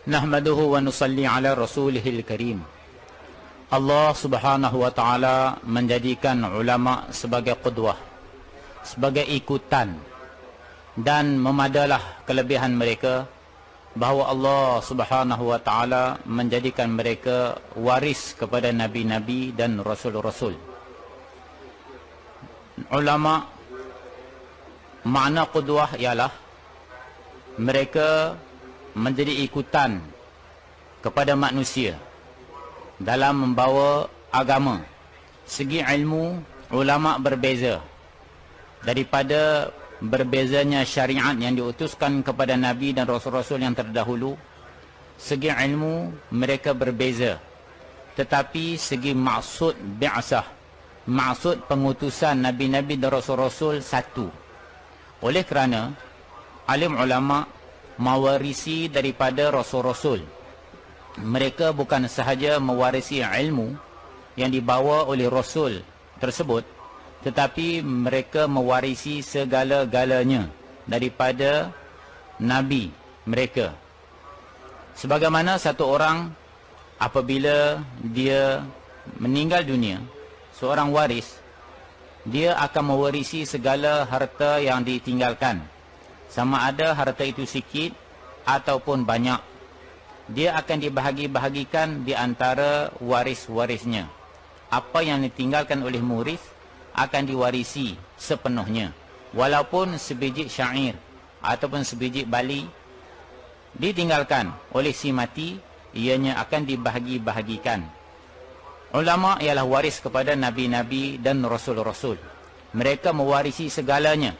Nahmaduhu wa nusalli ala rasulihil karim. Allah subhanahu wa ta'ala menjadikan ulama sebagai qudwah, sebagai ikutan, dan memadalah kelebihan mereka bahawa Allah subhanahu wa ta'ala menjadikan mereka waris kepada nabi-nabi dan rasul-rasul. Ulama, makna qudwah ialah mereka menjadi ikutan kepada manusia dalam membawa agama. Segi ilmu, ulama berbeza daripada berbezanya syariat yang diutuskan kepada nabi dan rasul-rasul yang terdahulu. Segi ilmu mereka berbeza, tetapi segi maksud bi'asah, maksud pengutusan nabi-nabi dan rasul-rasul satu. Oleh kerana alim ulama mewarisi daripada rasul-rasul. Mereka bukan sahaja mewarisi ilmu yang dibawa oleh rasul tersebut, tetapi mereka mewarisi segala-galanya daripada nabi mereka. Sebagaimana satu orang apabila dia meninggal dunia, seorang waris, dia akan mewarisi segala harta yang ditinggalkan, sama ada harta itu sikit ataupun banyak. Dia akan dibahagi-bahagikan di antara waris-warisnya. Apa yang ditinggalkan oleh muris akan diwarisi sepenuhnya. Walaupun sebiji syair ataupun sebiji bali ditinggalkan oleh si mati, ianya akan dibahagi-bahagikan. Ulama ialah waris kepada nabi-nabi dan rasul-rasul. Mereka mewarisi segalanya.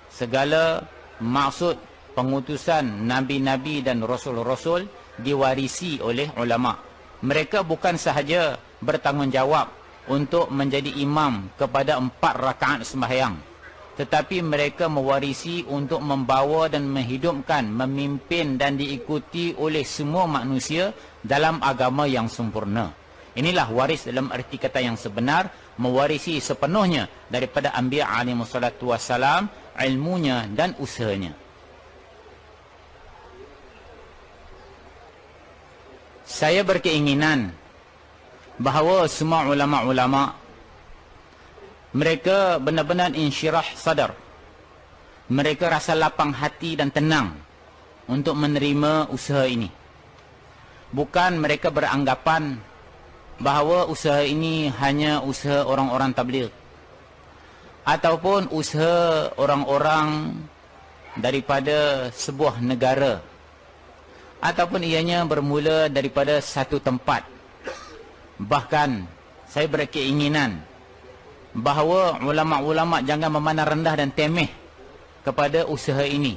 Segala maksud pengutusan nabi-nabi dan rasul-rasul diwarisi oleh ulama. Mereka bukan sahaja bertanggungjawab untuk menjadi imam kepada 4 rakaat sembahyang, tetapi mereka mewarisi untuk membawa dan menghidupkan, memimpin dan diikuti oleh semua manusia dalam agama yang sempurna. Inilah waris dalam arti kata yang sebenar, mewarisi sepenuhnya daripada anbiya alaihi wassalatu wassalam, ilmunya dan usahanya. Saya berkeinginan bahawa semua ulama-ulama mereka benar-benar insyirah sadar. Mereka rasa lapang hati dan tenang untuk menerima usaha ini. Bukan mereka beranggapan bahawa usaha ini hanya usaha orang-orang tabligh ataupun usaha orang-orang daripada sebuah negara, ataupun ianya bermula daripada satu tempat. Bahkan saya berkeinginan bahawa ulama-ulama jangan memandang rendah dan temeh kepada usaha ini.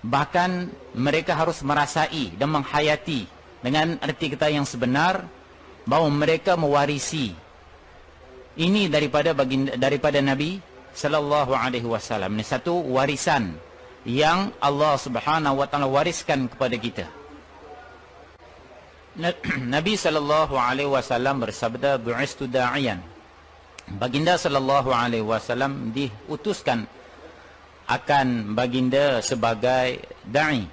Bahkan mereka harus merasai dan menghayati dengan erti kata yang sebenar bahawa mereka mewarisi ini daripada Nabi sallallahu alaihi wasallam. Ini satu warisan yang Allah Subhanahu wa taala wariskan kepada kita. Nabi sallallahu alaihi wasallam bersabda, "Bu'istu da'iyan." Baginda sallallahu alaihi wasallam diutuskan akan baginda sebagai dai.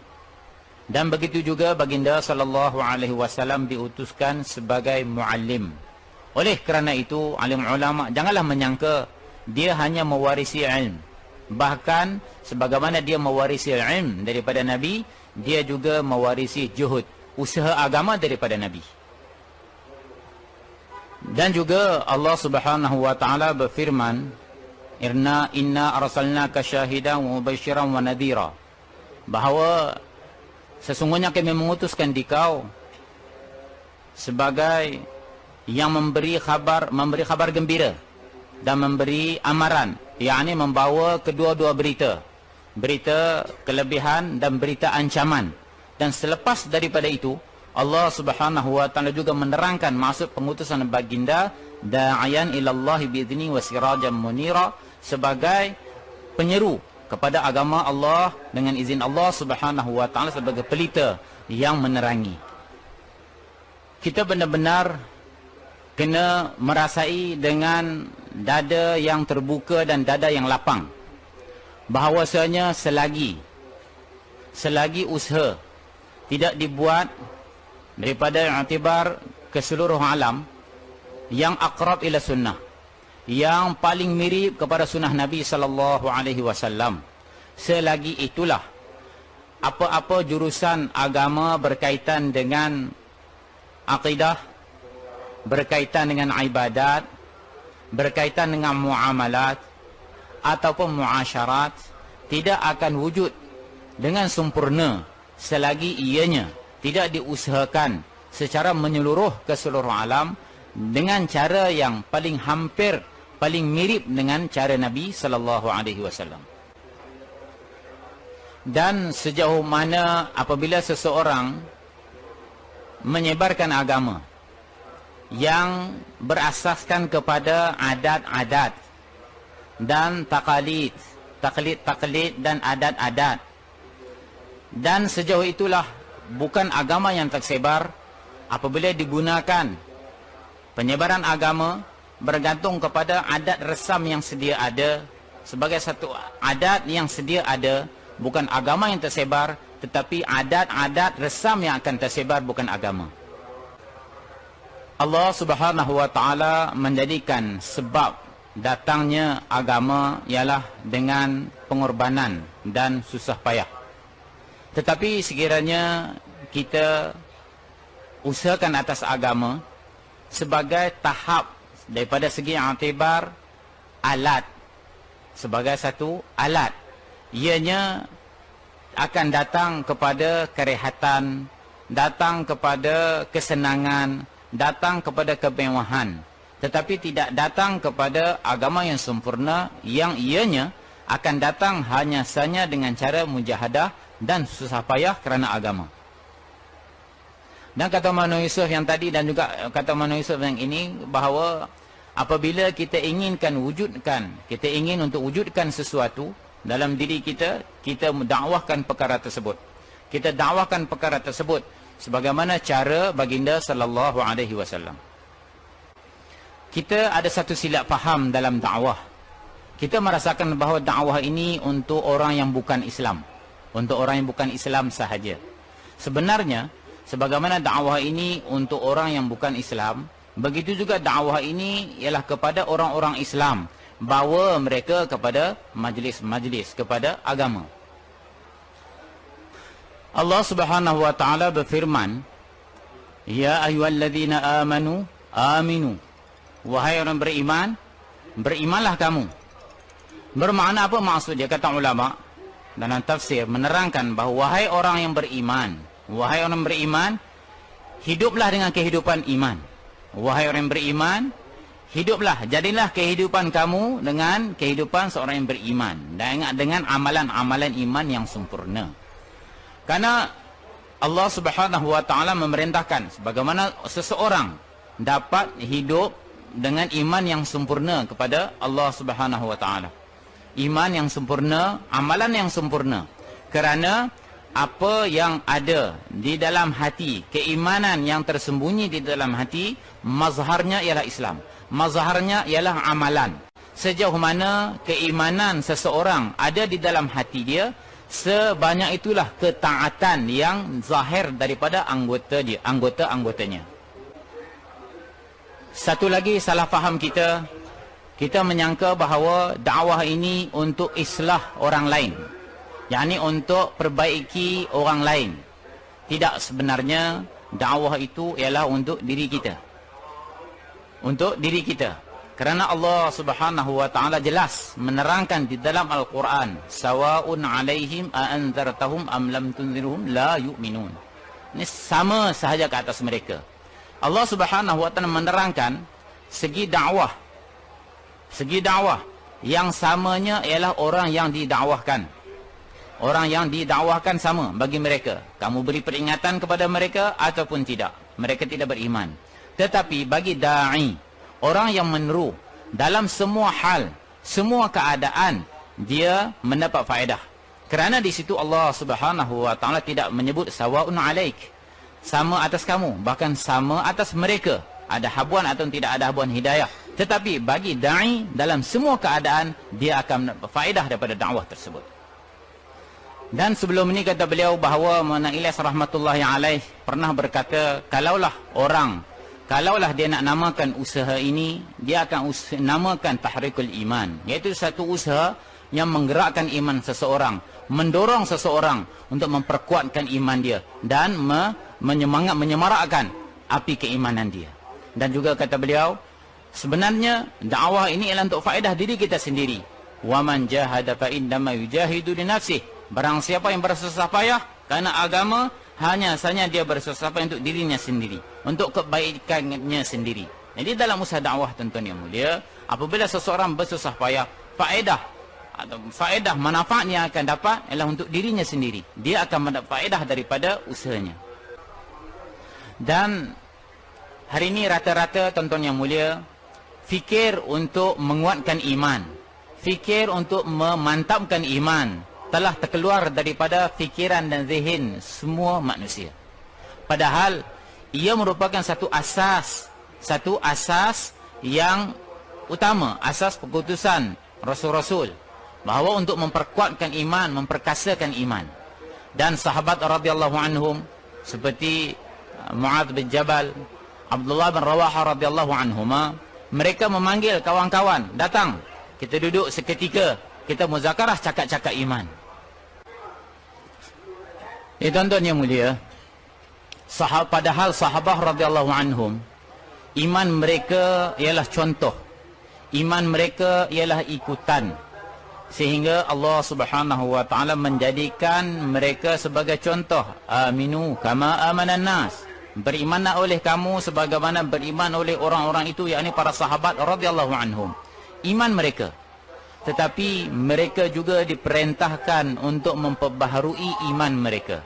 Dan begitu juga baginda sallallahu alaihi wasallam diutuskan sebagai muallim. Oleh kerana itu, alim ulama janganlah menyangka dia hanya mewarisi ilmu. Bahkan sebagaimana dia mewarisi ilmu daripada Nabi, dia juga mewarisi juhud, usaha agama daripada Nabi. Dan juga Allah Subhanahu wa taala berfirman, Inna arsalnaka syahidan wa mubasysyiran wa nadhira." Bahawa sesungguhnya kami mengutuskan dikau sebagai yang memberi kabar gembira dan memberi amaran, yakni membawa kedua-dua berita, berita kelebihan dan berita ancaman. Dan selepas daripada itu, Allah Subhanahu wa taala juga menerangkan maksud pengutusan baginda, da'iyan ilallahi bi'idznihi wa sirajan munira, sebagai penyeru kepada agama Allah dengan izin Allah Subhanahu wa taala, sebagai pelita yang menerangi. Kita benar-benar kena merasai dengan dada yang terbuka dan dada yang lapang, bahawasanya selagi usaha tidak dibuat daripada i'tibar ke seluruh alam, yang aqrab ila sunnah, yang paling mirip kepada sunnah Nabi sallallahu alaihi wasallam. Selagi itulah apa-apa jurusan agama berkaitan dengan akidah, berkaitan dengan ibadat, berkaitan dengan muamalat ataupun muasyarat, tidak akan wujud dengan sempurna selagi ianya tidak diusahakan secara menyeluruh ke seluruh alam dengan cara yang paling hampir, paling mirip dengan cara Nabi sallallahu alaihi wasallam. Dan sejauh mana apabila seseorang menyebarkan agama yang berasaskan kepada adat-adat dan taklid dan adat-adat, dan sejauh itulah bukan agama yang tersebar, apabila digunakan penyebaran agama bergantung kepada adat resam yang sedia ada, sebagai satu adat yang sedia ada, bukan agama yang tersebar, tetapi adat-adat resam yang akan tersebar, bukan agama. Allah Subhanahu wa taala menjadikan sebab datangnya agama ialah dengan pengorbanan dan susah payah. Tetapi sekiranya kita usahakan atas agama sebagai tahap daripada segi i'tibar alat, sebagai satu alat, ianya akan datang kepada kerehatan, datang kepada kesenangan, datang kepada kemewahan, tetapi tidak datang kepada agama yang sempurna, yang ianya akan datang hanya saja dengan cara mujahadah dan susah payah kerana agama. Dan kata Mano Yusuf yang tadi dan juga kata Mano Yusuf yang ini, bahawa apabila kita inginkan wujudkan, kita ingin untuk wujudkan sesuatu dalam diri kita, kita dakwahkan perkara tersebut. Kita dakwahkan perkara tersebut sebagaimana cara baginda sallallahu alaihi wasallam. Kita ada satu silap faham dalam dakwah. Kita merasakan bahawa dakwah ini untuk orang yang bukan Islam, untuk orang yang bukan Islam sahaja. Sebenarnya sebagaimana dakwah ini untuk orang yang bukan Islam, begitu juga dakwah ini ialah kepada orang-orang Islam, bawa mereka kepada majlis-majlis, kepada agama. Allah Subhanahu wa taala berfirman, ya ayyuhalladzina amanu aminu, wahai orang beriman, berimanlah kamu. Bermakna apa maksud dia? Kata ulama dalam tafsir menerangkan bahawa wahai orang yang beriman, wahai orang beriman, hiduplah dengan kehidupan iman. Wahai orang yang beriman, hiduplah, jadilah kehidupan kamu dengan kehidupan seorang yang beriman, dan ingat dengan amalan-amalan iman yang sempurna. Karena Allah Subhanahu wa taala memerintahkan sebagaimana seseorang dapat hidup dengan iman yang sempurna kepada Allah Subhanahu wa taala. Iman yang sempurna, amalan yang sempurna. Kerana apa yang ada di dalam hati, keimanan yang tersembunyi di dalam hati, mazharnya ialah Islam, mazharnya ialah amalan. Sejauh mana keimanan seseorang ada di dalam hati dia, sebanyak itulah ketaatan yang zahir daripada anggota-anggotanya. Satu lagi salah faham kita, kita menyangka bahawa dakwah ini untuk islah orang lain, yakni untuk perbaiki orang lain. Tidak, sebenarnya dakwah itu ialah untuk diri kita, untuk diri kita. Kerana Allah Subhanahu wa taala jelas menerangkan di dalam Al-Quran, sawaun alaihim a anzartahum am lam tunzirhum la yu'minun. Ini sama sahaja ke atas mereka. Allah Subhanahu wa taala menerangkan segi dakwah yang samanya ialah orang yang didakwahkan. Orang yang didakwahkan sama bagi mereka. Kamu beri peringatan kepada mereka ataupun tidak, mereka tidak beriman. Tetapi bagi da'i, orang yang meneru dalam semua hal, semua keadaan, dia mendapat faedah. Kerana di situ Allah Subhanahu wa taala tidak menyebut sawaun alaik, sama atas kamu, bahkan sama atas mereka, ada habuan atau tidak ada habuan hidayah. Tetapi bagi da'i dalam semua keadaan, dia akan mendapat faedah daripada dakwah tersebut. Dan sebelum ini kata beliau bahawa Maulana Ilyas rahmatullahi alaih pernah berkata, kalaulah dia nak namakan usaha ini, dia akan namakan tahrikul iman, iaitu satu usaha yang menggerakkan iman seseorang, mendorong seseorang untuk memperkuatkan iman dia dan menyemarakkan api keimanan dia. Dan juga kata beliau, sebenarnya dakwah ini ialah untuk faedah diri kita sendiri. Wa man jahada fa innama yujahidu li nafsihi. Barang siapa yang bersusah payah kerana agama, hanya saja dia bersusah payah untuk dirinya sendiri, untuk kebaikannya sendiri. Jadi dalam usaha dakwah tuan-tuan yang mulia, apabila seseorang bersusah payah, faedah manfaat yang akan dapat ialah untuk dirinya sendiri. Dia akan mendapat faedah daripada usahanya. Dan hari ini rata-rata tuan-tuan yang mulia fikir untuk menguatkan iman, fikir untuk memantapkan iman telah terkeluar daripada fikiran dan zihin semua manusia. Padahal ia merupakan satu asas yang utama, asas keputusan Rasul-Rasul, bahawa untuk memperkuatkan iman, memperkasakan iman. Dan sahabat radhiyallahu anhum seperti Mu'adz bin Jabal, Abdullah bin Rawaha radhiyallahu anhuma, mereka memanggil kawan-kawan, datang, kita duduk seketika, kita muzakarah cakap-cakap iman. Tuan-tuan yang mulia, padahal sahabah radhiyallahu anhum, iman mereka ialah contoh, iman mereka ialah ikutan, sehingga Allah Subhanahu wa taala menjadikan mereka sebagai contoh. Aminu kama amanan nas, berimanlah oleh kamu sebagaimana beriman oleh orang-orang itu, yakni para sahabat radhiyallahu anhum. Iman mereka, tetapi mereka juga diperintahkan untuk memperbaharui iman mereka.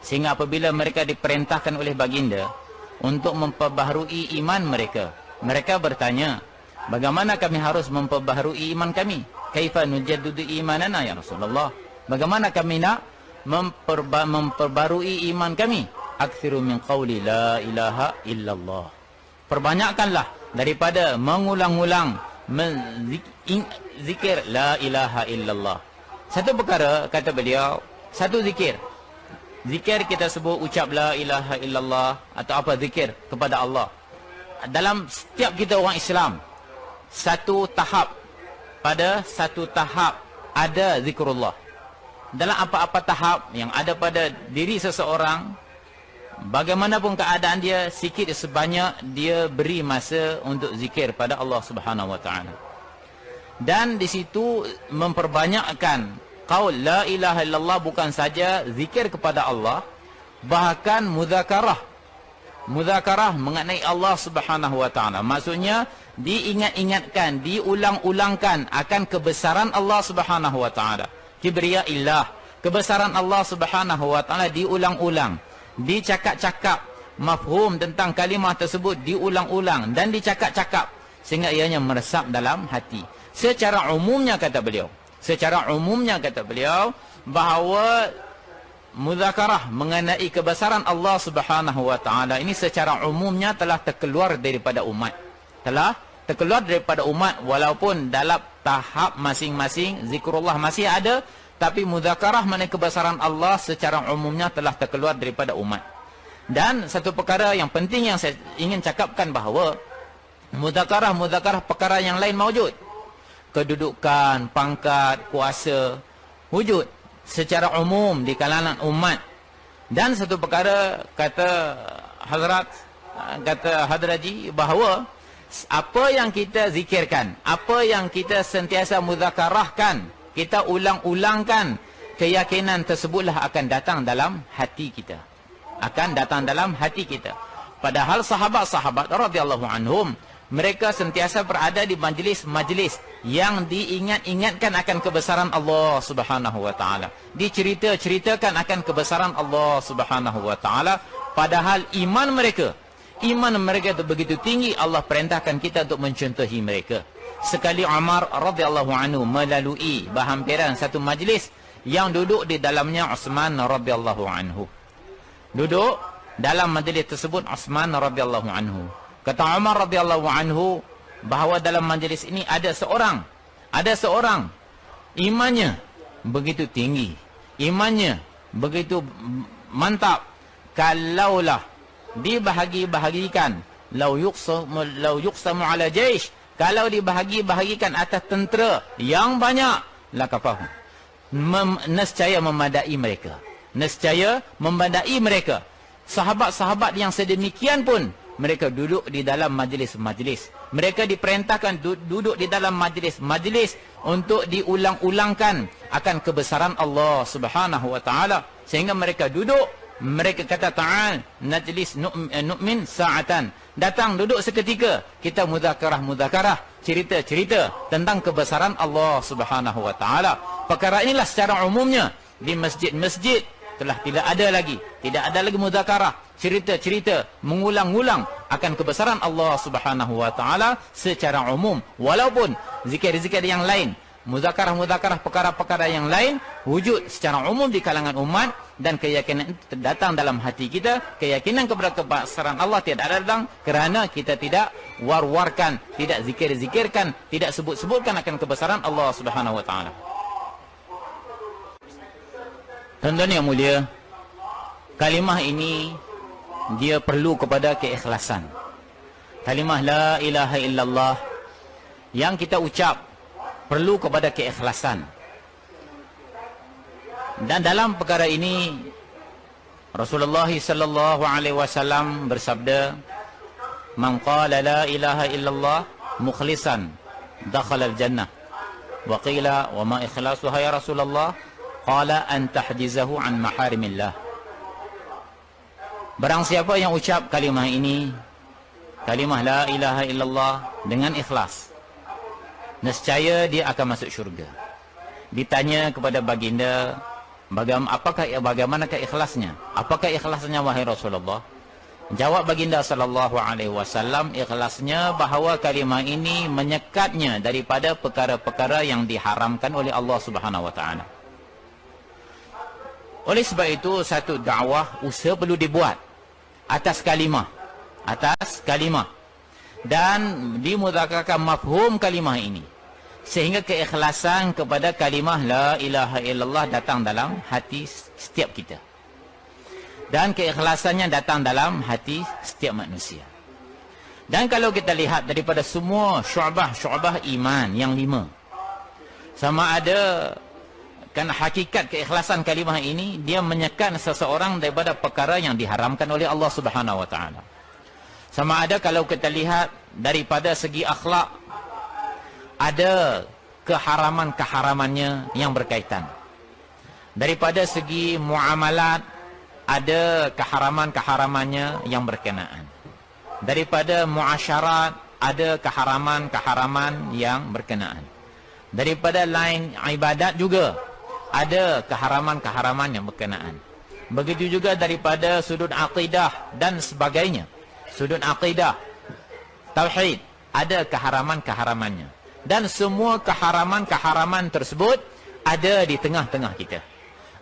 Sehingga apabila mereka diperintahkan oleh baginda untuk memperbaharui iman mereka, mereka bertanya, bagaimana kami harus memperbaharui iman kami? Kaifa nujaddidu imanana ya Rasulullah? Bagaimana kami nak memperbaharui iman kami? Aktsiru min qawli la ilaha illallah. Perbanyakkanlah daripada mengulang-ulang zikir la ilaha illallah. Satu perkara kata beliau, satu zikir kita sebut ucap la ilaha illallah atau apa zikir kepada Allah. Dalam setiap kita orang Islam, pada satu tahap ada zikrullah. Dalam apa-apa tahap yang ada pada diri seseorang, bagaimanapun keadaan dia, sikit sebanyak dia beri masa untuk zikir pada Allah Subhanahu wa taala. Dan di situ memperbanyakkan qaul la ilaha illallah, bukan saja zikir kepada Allah, bahkan mudzakarah mengenai Allah Subhanahu wa taala. Maksudnya diingat-ingatkan, diulang-ulangkan akan kebesaran Allah Subhanahu wa taala. Kibriyaillah, kebesaran Allah Subhanahu wa taala diulang-ulang, dicakap-cakap, mafhum tentang kalimah tersebut diulang-ulang dan dicakap-cakap sehingga ianya meresap dalam hati. Secara umumnya kata beliau bahawa mudzakarah mengenai kebesaran Allah Subhanahu wa taala ini secara umumnya telah terkeluar daripada umat. Walaupun dalam tahap masing-masing zikrullah masih ada, tapi mudzakarah mengenai kebesaran Allah secara umumnya telah terkeluar daripada umat. Dan satu perkara yang penting yang saya ingin cakapkan bahawa mudzakarah perkara yang lain mawujud. Kedudukan, pangkat, kuasa wujud secara umum di kalangan umat. Dan satu perkara kata Hadraji bahawa apa yang kita zikirkan, apa yang kita sentiasa mudzakarahkan, kita ulang-ulangkan, keyakinan tersebutlah akan datang dalam hati kita. Padahal sahabat-sahabat radhiyallahu anhum, mereka sentiasa berada di majlis-majlis yang diingat-ingatkan akan kebesaran Allah Subhanahu wa taala. Dicerita-ceritakan akan kebesaran Allah Subhanahu wa taala, padahal iman mereka itu begitu tinggi, Allah perintahkan kita untuk mencontohi mereka. Sekali Umar radhiyallahu anhu melalui berhampiran satu majlis yang duduk di dalamnya Uthman radhiyallahu anhu. Duduk dalam majlis tersebut Uthman radhiyallahu anhu. Kata Umar radhiyallahu anhu bahawa dalam majlis ini ada seorang imannya begitu tinggi, imannya begitu mantap, kalaulah dibahagi-bahagikan, lau yuqsamu ala jaish, kalau dibahagi-bahagikan atas tentera yang banyak, lakafahu, nescaya memadai mereka, nescaya memadai mereka. Sahabat-sahabat yang sedemikian pun mereka duduk di dalam majlis-majlis. Mereka diperintahkan duduk di dalam majlis-majlis untuk diulang-ulangkan akan kebesaran Allah Subhanahu wa taala, sehingga mereka duduk, mereka kata ta'al najlis nu'min sa'atan, datang duduk seketika, kita muzakarah cerita-cerita tentang kebesaran Allah Subhanahu wa taala. Perkara inilah secara umumnya di masjid-masjid telah tidak ada lagi muzakarah, cerita-cerita, mengulang-ulang akan kebesaran Allah Subhanahu wa taala secara umum. Walaupun zikir-zikir yang lain, muzakarah-muzakarah perkara-perkara yang lain wujud secara umum di kalangan umat, dan keyakinan itu datang dalam hati kita, keyakinan kepada kebesaran Allah tidak ada datang kerana kita tidak war-warkan, tidak zikir-zikirkan, tidak sebut-sebutkan akan kebesaran Allah Subhanahu wa taala. Tuan-tuan yang mulia, kalimah ini dia perlu kepada keikhlasan. Kalimah la ilaha illallah yang kita ucap perlu kepada keikhlasan. Dan dalam perkara ini Rasulullah sallallahu alaihi wasallam bersabda, "Man qala la ilaha illallah mukhlishan dakhala al-jannah." Wa qila, "Wa ma ikhlasuha ya Rasulullah?" Qala an tahjizahu an maharimillah. Barang siapa yang ucap kalimah ini, kalimah la ilaha illallah dengan ikhlas, nescaya dia akan masuk syurga. Ditanya kepada baginda, bagaimanakah ikhlasnya? Apakah ikhlasnya wahai Rasulullah? Jawab baginda sallallahu alaihi wasallam, ikhlasnya bahawa kalimah ini menyekatnya daripada perkara-perkara yang diharamkan oleh Allah Subhanahu wa taala. Oleh sebab itu, satu dakwah, usaha perlu dibuat atas kalimah, dan dimuzakarkan mafhum kalimah ini, sehingga keikhlasan kepada kalimah la ilaha illallah datang dalam hati setiap kita, dan keikhlasannya datang dalam hati setiap manusia. Dan kalau kita lihat daripada semua syu'bah iman yang 5, sama ada kan hakikat keikhlasan kalimah ini, dia menyekat seseorang daripada perkara yang diharamkan oleh Allah Subhanahu wa taala. Sama ada kalau kita lihat daripada segi akhlak, ada keharaman-keharamannya yang berkaitan. Daripada segi muamalat, ada keharaman-keharamannya yang berkenaan. Daripada muasyarat, ada keharaman-keharaman yang berkenaan. Daripada lain ibadat juga ada keharaman-keharaman yang berkenaan. Begitu juga daripada sudut akidah dan sebagainya. Sudut akidah, tauhid, ada keharaman-keharamannya. Dan semua keharaman-keharaman tersebut ada di tengah-tengah kita.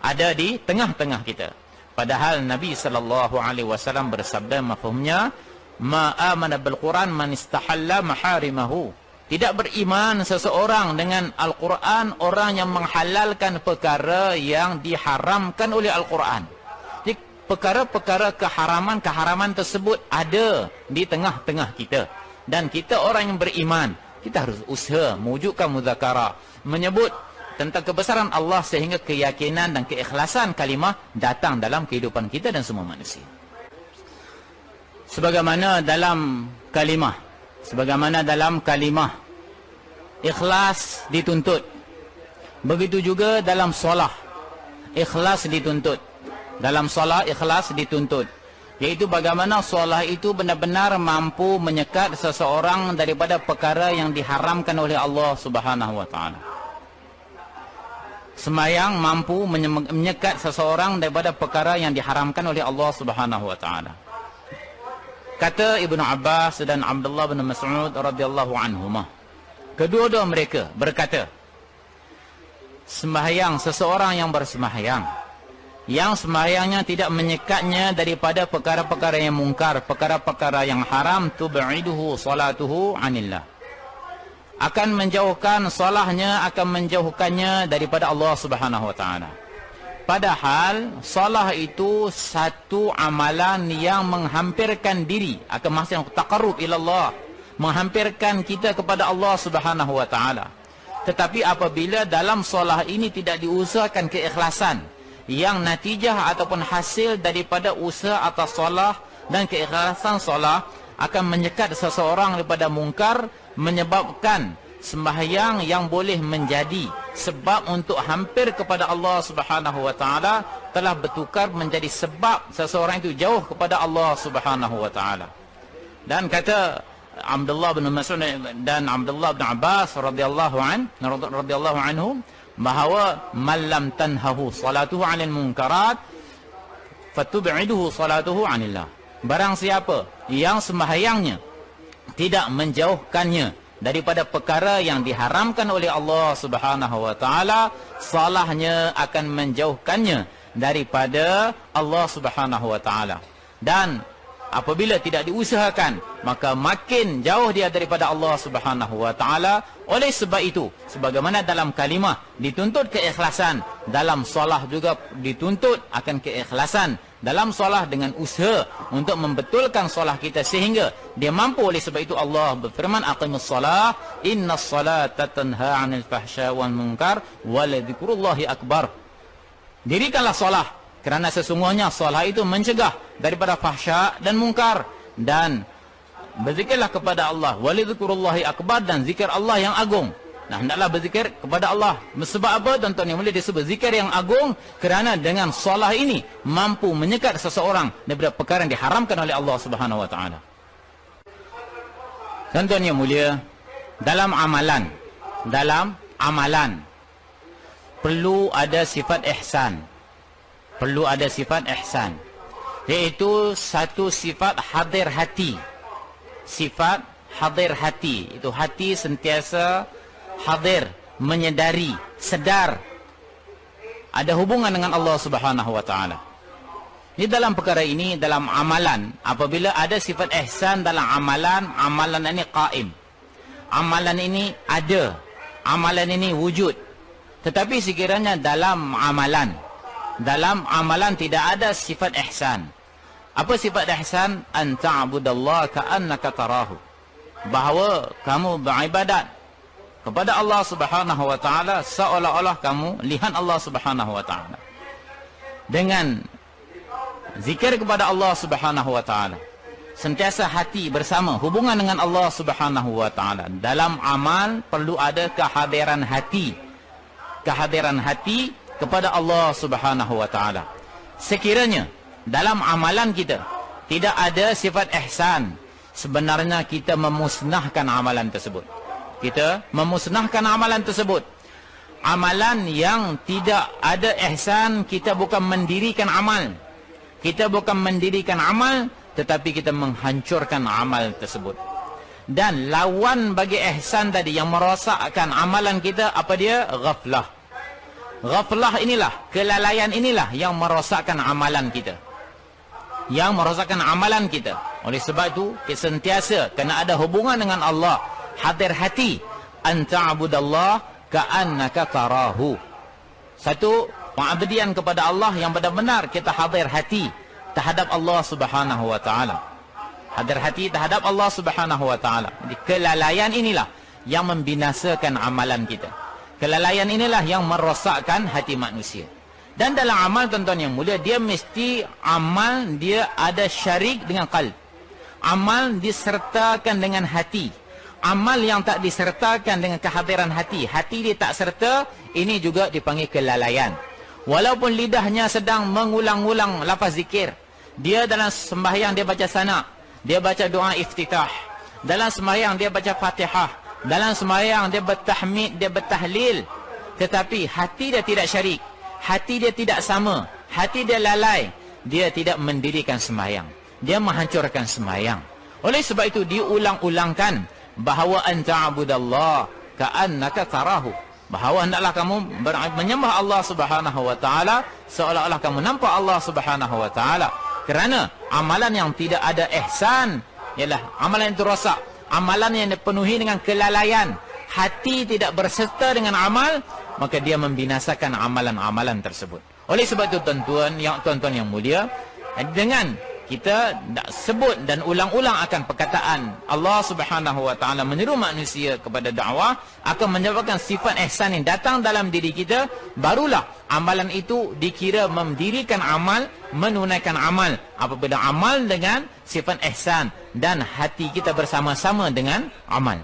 Ada di tengah-tengah kita. Padahal Nabi SAW bersabda mafhumnya, ma amana bil Quran man istahalla maharimahu. Tidak beriman seseorang dengan Al-Quran orang yang menghalalkan perkara yang diharamkan oleh Al-Quran. Jadi perkara-perkara keharaman-keharaman tersebut ada di tengah-tengah kita. Dan kita orang yang beriman, kita harus usaha mewujudkan muzakarah, menyebut tentang kebesaran Allah, sehingga keyakinan dan keikhlasan kalimah datang dalam kehidupan kita dan semua manusia. Sebagaimana dalam kalimah ikhlas dituntut, begitu juga dalam solah ikhlas dituntut. Dalam solah ikhlas dituntut, yaitu bagaimana solah itu benar-benar mampu menyekat seseorang daripada perkara yang diharamkan oleh Allah Subhanahu wa taala. Sembahyang mampu menyekat seseorang daripada perkara yang diharamkan oleh Allah Subhanahu wa taala. Kata Ibnu Abbas dan Abdullah bin Mas'ud radhiyallahu anhumah, kedua-dua mereka berkata, sembahyang seseorang yang bersembahyang, yang sembahyangnya tidak menyekatnya daripada perkara-perkara yang mungkar, perkara-perkara yang haram, tub'iduhu salatuhu anillah, akan menjauhkan salahnya, akan menjauhkannya daripada Allah Subhanahu wa taala. Padahal salah itu satu amalan yang menghampirkan diri, akan maksudnya taqarrub ila Allah, menghampirkan kita kepada Allah Subhanahu wa taala. Tetapi apabila dalam solah ini tidak diusahakan keikhlasan, yang natijah ataupun hasil daripada usaha atas solah dan keikhlasan solah akan menyekat seseorang daripada mungkar, menyebabkan sembahyang yang boleh menjadi sebab untuk hampir kepada Allah Subhanahu wa taala telah bertukar menjadi sebab seseorang itu jauh kepada Allah Subhanahu wa taala. Dan kata Abdullah bin Mas'ud dan Abdullah bin Abbas radhiyallahu anhum bahawa man lam tanhahu salatuhu 'anil munkarat fatub'iduhu salatuhu 'anillah. Barang siapa yang sembahyangnya tidak menjauhkannya daripada perkara yang diharamkan oleh Allah Subhanahu wa taala, salahnya akan menjauhkannya daripada Allah Subhanahu wa taala. Dan apabila tidak diusahakan, maka makin jauh dia daripada Allah Subhanahu wa taala. Oleh sebab itu, sebagaimana dalam kalimah dituntut keikhlasan, dalam solah juga dituntut akan keikhlasan. Dalam solah dengan usaha untuk membetulkan solah kita sehingga dia mampu. Oleh sebab itu Allah berfirman, aqimus solah innas salata tanha 'anil fahsya wal munkar wa la dzikrullahi akbar. Dirikanlah solah, kerana sesungguhnya solah itu mencegah daripada fahsya dan mungkar. Dan berzikirlah kepada Allah, wa la dzikrullahi akbar, dan zikir Allah yang agung. Nah, hendaklah berzikir kepada Allah. Sebab apa tuan-tuan yang mulia disebut zikir yang agung? Kerana dengan solah ini mampu menyekat seseorang daripada perkara yang diharamkan oleh Allah Subhanahu wa taala. Tuan-tuan yang mulia, dalam amalan perlu ada sifat ihsan. Perlu ada sifat ihsan, iaitu satu sifat hadir hati. Sifat hadir hati, itu hati sentiasa hadir, menyedari, sedar ada hubungan dengan Allah Subhanahu wa taala. Di dalam perkara ini, dalam amalan, apabila ada sifat ihsan dalam amalan, amalan ini qaim. Amalan ini ada, amalan ini wujud. Tetapi sekiranya dalam amalan tidak ada sifat ihsan. Apa sifat ihsan? An ta'budallaha ka'annaka tarahu. Bahawa kamu beribadat kepada Allah Subhanahu wa taala seolah-olah kamu lihat Allah Subhanahu wa taala. Dengan zikir kepada Allah Subhanahu wa taala, sentiasa hati bersama hubungan dengan Allah Subhanahu wa taala. Dalam amal perlu ada kehadiran hati. Kehadiran hati kepada Allah Subhanahu wa taala. Sekiranya dalam amalan kita tidak ada sifat ihsan, sebenarnya kita memusnahkan amalan tersebut. Kita memusnahkan amalan tersebut. Amalan yang tidak ada ihsan, kita bukan mendirikan amal. Kita bukan mendirikan amal, tetapi kita menghancurkan amal tersebut. Dan lawan bagi ihsan tadi yang merosakkan amalan kita, apa dia? Ghaflah. Ghaflah inilah, kelalaian inilah yang merosakkan amalan kita. Yang merosakkan amalan kita. Oleh sebab itu, kita sentiasa kena ada hubungan dengan Allah. Hadir hati, an ta'budallah ka'annaka tarahu. Satu, pengabdian kepada Allah yang benar-benar kita hadir hati terhadap Allah Subhanahu wa taala. Hadir hati terhadap Allah Subhanahu wa taala. Jadi kelalaian inilah yang membinasakan amalan kita. Kelalaian inilah yang merosakkan hati manusia. Dan dalam amal tuan-tuan yang mulia, dia mesti amal dia ada syarik dengan qalb. Amal disertakan dengan hati. Amal yang tak disertakan dengan kehadiran hati, hati dia tak serta, ini juga dipanggil kelalaian. Walaupun lidahnya sedang mengulang-ulang lafaz zikir, dia dalam sembahyang dia baca sana, dia baca doa iftitah, dalam sembahyang dia baca Fatihah, dalam sembahyang dia bertahmid, dia bertahlil, tetapi hati dia tidak syarik, hati dia tidak sama, hati dia lalai, dia tidak mendirikan sembahyang, dia menghancurkan sembahyang. Oleh sebab itu diulang-ulangkan bahawa an ta'budallah ka'annaka tarahu, bahawa hendaklah kamu menyembah Allah Subhanahu wa taala seolah-olah kamu nampak Allah Subhanahu wa taala. Kerana amalan yang tidak ada ihsan ialah amalan yang rosak, amalan yang dipenuhi dengan kelalaian, hati tidak berserta dengan amal, maka dia membinasakan amalan-amalan tersebut. Oleh sebab itu tuan-tuan yang mulia, dengan kita sebut dan ulang-ulang akan perkataan Allah Subhanahu wa taala menyeru manusia kepada dakwah, akan menyebabkan sifat ihsan yang datang dalam diri kita, barulah amalan itu dikira mendirikan amal, menunaikan amal. Apabila amal dengan sifat ihsan dan hati kita bersama-sama dengan amal.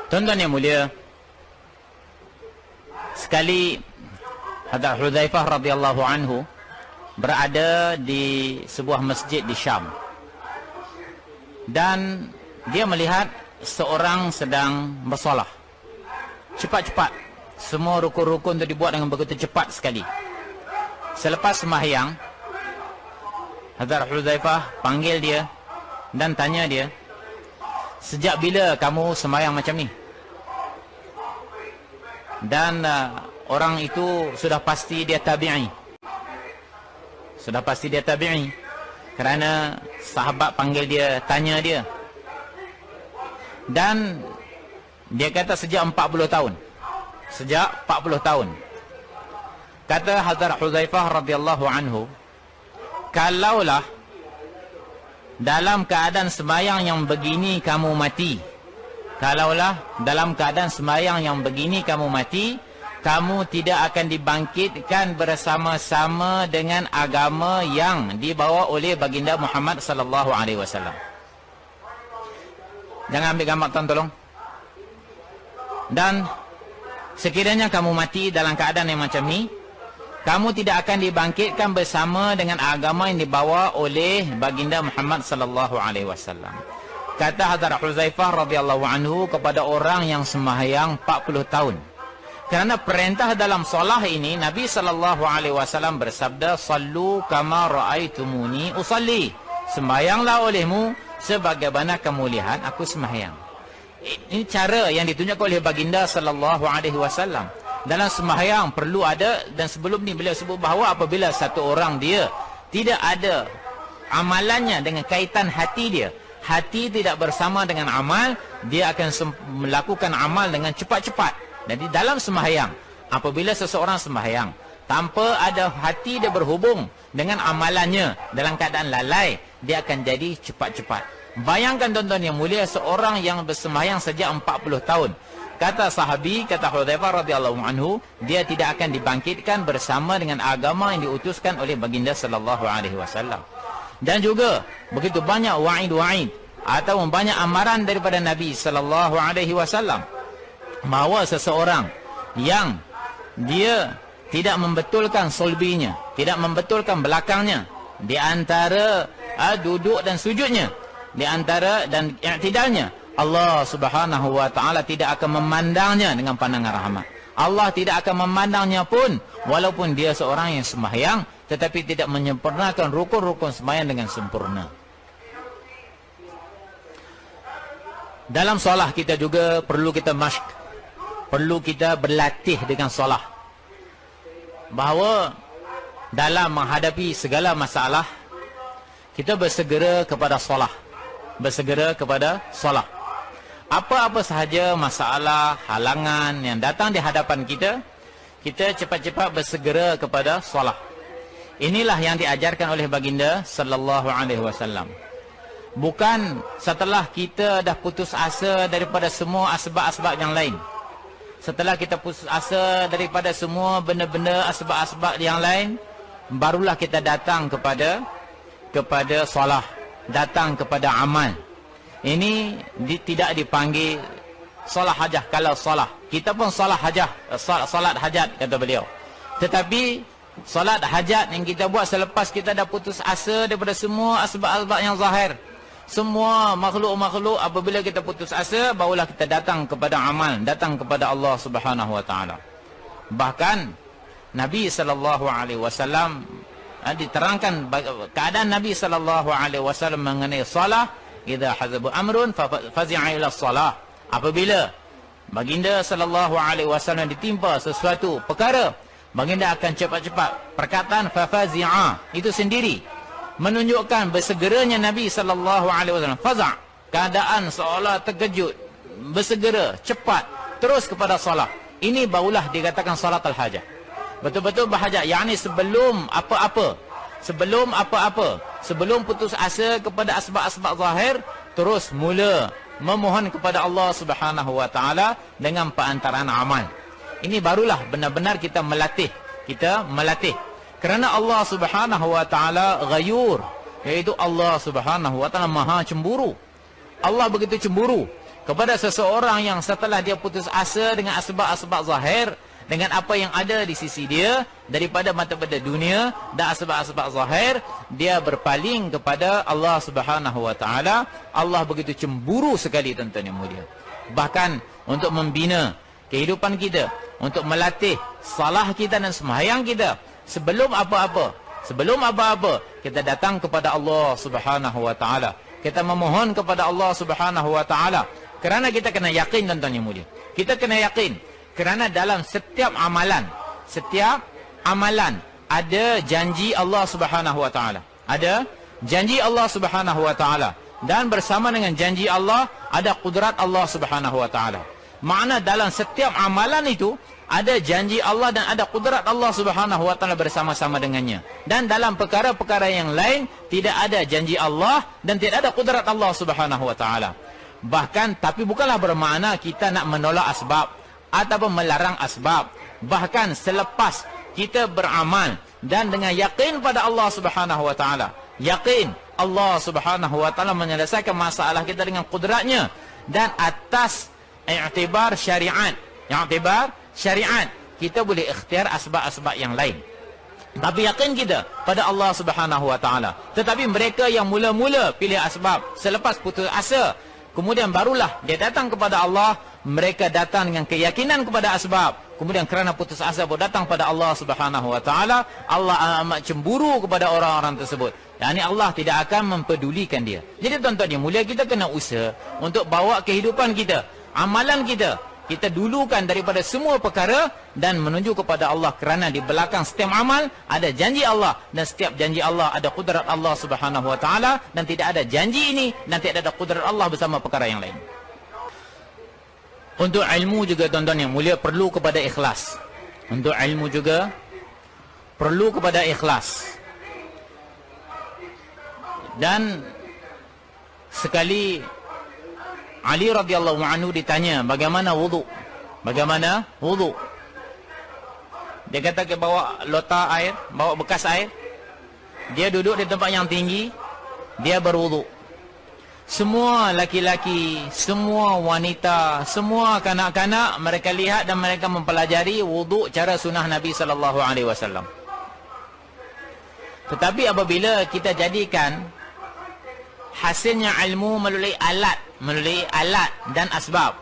Tuan-tuan yang mulia, sekali Hadrat Hudzaifah radhiyallahu anhu berada di sebuah masjid di Syam, dan dia melihat seorang sedang bersolah cepat-cepat. Semua rukun-rukun itu dibuat dengan begitu cepat sekali. Selepas sembahyang, Hadrat Hudzaifah panggil dia dan tanya dia, "Sejak bila kamu sembahyang macam ni?" Dan orang itu sudah pasti dia tabi'i. Sudah pasti dia tabi'i. Kerana sahabat panggil dia, tanya dia. Dan dia kata sejak 40 tahun. Sejak 40 tahun. Kata Hadrat Hudzaifah radhiyallahu anhu, kalaulah dalam keadaan sembahyang yang begini kamu mati, kalaulah dalam keadaan sembahyang yang begini kamu mati, kamu tidak akan dibangkitkan bersama-sama dengan agama yang dibawa oleh baginda Muhammad sallallahu alaihi wasallam. Jangan ambil gambar, tuan, tolong. Dan sekiranya kamu mati dalam keadaan yang macam ni, kamu tidak akan dibangkitkan bersama dengan agama yang dibawa oleh baginda Muhammad sallallahu alaihi wasallam. Kata Hadrat Hudzaifah radhiyallahu anhu kepada orang yang sembahyang 40 tahun. Kerana perintah dalam solah ini, Nabi SAW bersabda, "Sallu kama ra'aitumuni usalli." Sembahyanglah olehmu sebagaimana kamu lihat aku sembahyang. Ini cara yang ditunjukkan oleh baginda SAW. Dalam sembahyang perlu ada, dan sebelum ni beliau sebut bahawa apabila satu orang dia tidak ada amalannya dengan kaitan hati dia, hati tidak bersama dengan amal, dia akan melakukan amal dengan cepat-cepat. Jadi dalam sembahyang, apabila seseorang sembahyang tanpa ada hati dia berhubung dengan amalannya, dalam keadaan lalai, dia akan jadi cepat-cepat. Bayangkan tuan-tuan yang mulia, seorang yang bersembahyang sejak 40 tahun. Kata sahabi, kata Hudzaifah radhiyallahu anhu, dia tidak akan dibangkitkan bersama dengan agama yang diutuskan oleh baginda sallallahu alaihi wasallam. Dan juga begitu banyak wa'id-wa'id atau banyak amaran daripada Nabi sallallahu alaihi wasallam bahawa seseorang yang dia tidak membetulkan sulbinya, tidak membetulkan belakangnya, di antara duduk dan sujudnya, di antara dan i'tidalnya, Allah Subhanahu wa taala tidak akan memandangnya dengan pandangan rahmat. Allah tidak akan memandangnya pun walaupun dia seorang yang sembahyang tetapi tidak menyempurnakan rukun-rukun sembahyang dengan sempurna. Dalam solah kita juga perlu kita masyq, perlu kita berlatih dengan solah. Bahawa dalam menghadapi segala masalah, kita bersegera kepada solah. Bersegera kepada solah. Apa-apa sahaja masalah, halangan yang datang di hadapan kita, kita cepat-cepat bersegera kepada solah. Inilah yang diajarkan oleh baginda sallallahu alaihi wasallam. Bukan setelah kita dah putus asa daripada semua asbab-asbab yang lain. Setelah kita putus asa daripada semua benda-benda asbab-asbab yang lain, barulah kita datang kepada solah, datang kepada amal. Ini tidak dipanggil solah hajah. Kalau solah, kita pun solah hajah, solat hajat kata beliau. Tetapi solat hajat yang kita buat selepas kita dah putus asa daripada semua asbab-asbab yang zahir, semua makhluk-makhluk, apabila kita putus asa, barulah kita datang kepada amal, datang kepada Allah Subhanahu wa taala. Bahkan Nabi sallallahu alaihi wasallam diterangkan keadaan Nabi sallallahu alaihi wasallam mengenai solah, idza hazabu amrun fazi'a ila shalah. Apabila baginda sallallahu alaihi wasallam ditimpa sesuatu perkara, baginda akan cepat-cepat. Perkataan fazi'a itu sendiri menunjukkan bersegeranya Nabi sallallahu alaihi wasallam. Faza', keadaan seolah terkejut, bersegera, cepat, terus kepada solat. Ini barulah dikatakan solat al-hajah. Betul-betul berhajat. Yang ni sebelum apa-apa. Sebelum apa-apa. Sebelum putus asa kepada asbab-asbab zahir, terus mula memohon kepada Allah Subhanahu wa taala dengan perantaraan amal. Ini barulah benar-benar kita melatih. Kita melatih. Kerana Allah Subhanahu wa taala ghayur, iaitu Allah Subhanahu wa taala Maha cemburu. Allah begitu cemburu kepada seseorang yang setelah dia putus asa dengan asbab-asbab zahir, dengan apa yang ada di sisi dia daripada mata-mata dunia dan asbab-asbab zahir, dia berpaling kepada Allah Subhanahu wa taala. Allah begitu cemburu sekali, tuan-tuan yang mulia. Bahkan untuk membina kehidupan kita, untuk melatih salah kita dan sembahyang kita, sebelum apa-apa, kita datang kepada Allah Subhanahu wa taala. Kita memohon kepada Allah Subhanahu wa taala. Kerana kita kena yakin, tuan-tuan yang mulia. Kita kena yakin. Kerana dalam setiap amalan ada janji Allah Subhanahu wa taala. Ada janji Allah Subhanahu wa taala, dan bersama dengan janji Allah ada kudrat Allah Subhanahu wa taala. Makna dalam setiap amalan itu ada janji Allah dan ada kudrat Allah Subhanahu wa taala bersama-sama dengannya. Dan dalam perkara-perkara yang lain tidak ada janji Allah dan tidak ada kudrat Allah Subhanahu wa taala. Bahkan tapi bukanlah bermakna kita nak menolak asbab ataupun melarang asbab. Bahkan selepas kita beramal dan dengan yakin pada Allah Subhanahu wa taala, yakin Allah Subhanahu wa taala menyelesaikan masalah kita dengan kudratnya, dan atas i'tibar syariat, kita boleh ikhtiar asbab-asbab yang lain. Tapi yakin kita pada Allah Subhanahu wa taala. Tetapi mereka yang mula-mula pilih asbab selepas putus asa, kemudian barulah dia datang kepada Allah, mereka datang dengan keyakinan kepada asbab, kemudian kerana putus asa pun datang pada Allah Subhanahu wa taala. Allah amat cemburu kepada orang-orang tersebut. Dan Allah tidak akan mempedulikan dia. Jadi tuan-tuan yang mulia, kita kena usaha untuk bawa kehidupan kita, amalan kita dulukan daripada semua perkara dan menuju kepada Allah. Kerana di belakang setiap amal ada janji Allah, dan setiap janji Allah ada kudrat Allah Subhanahu wa taala, dan tidak ada janji ini dan tidak ada kudrat Allah bersama perkara yang lain. Untuk ilmu juga, tuan-tuan yang mulia, perlu kepada ikhlas. Untuk ilmu juga perlu kepada ikhlas. Dan sekali Ali radhiyallahu anhu ditanya bagaimana wudu. Bagaimana wudu? Dia kata ke bawa lota air, bawa bekas air. Dia duduk di tempat yang tinggi, dia berwudu. Semua laki-laki, semua wanita, semua kanak-kanak, mereka lihat dan mereka mempelajari wudu cara sunnah Nabi sallallahu alaihi wasallam. Tetapi apabila kita jadikan hasilnya ilmu melalui alat dan asbab,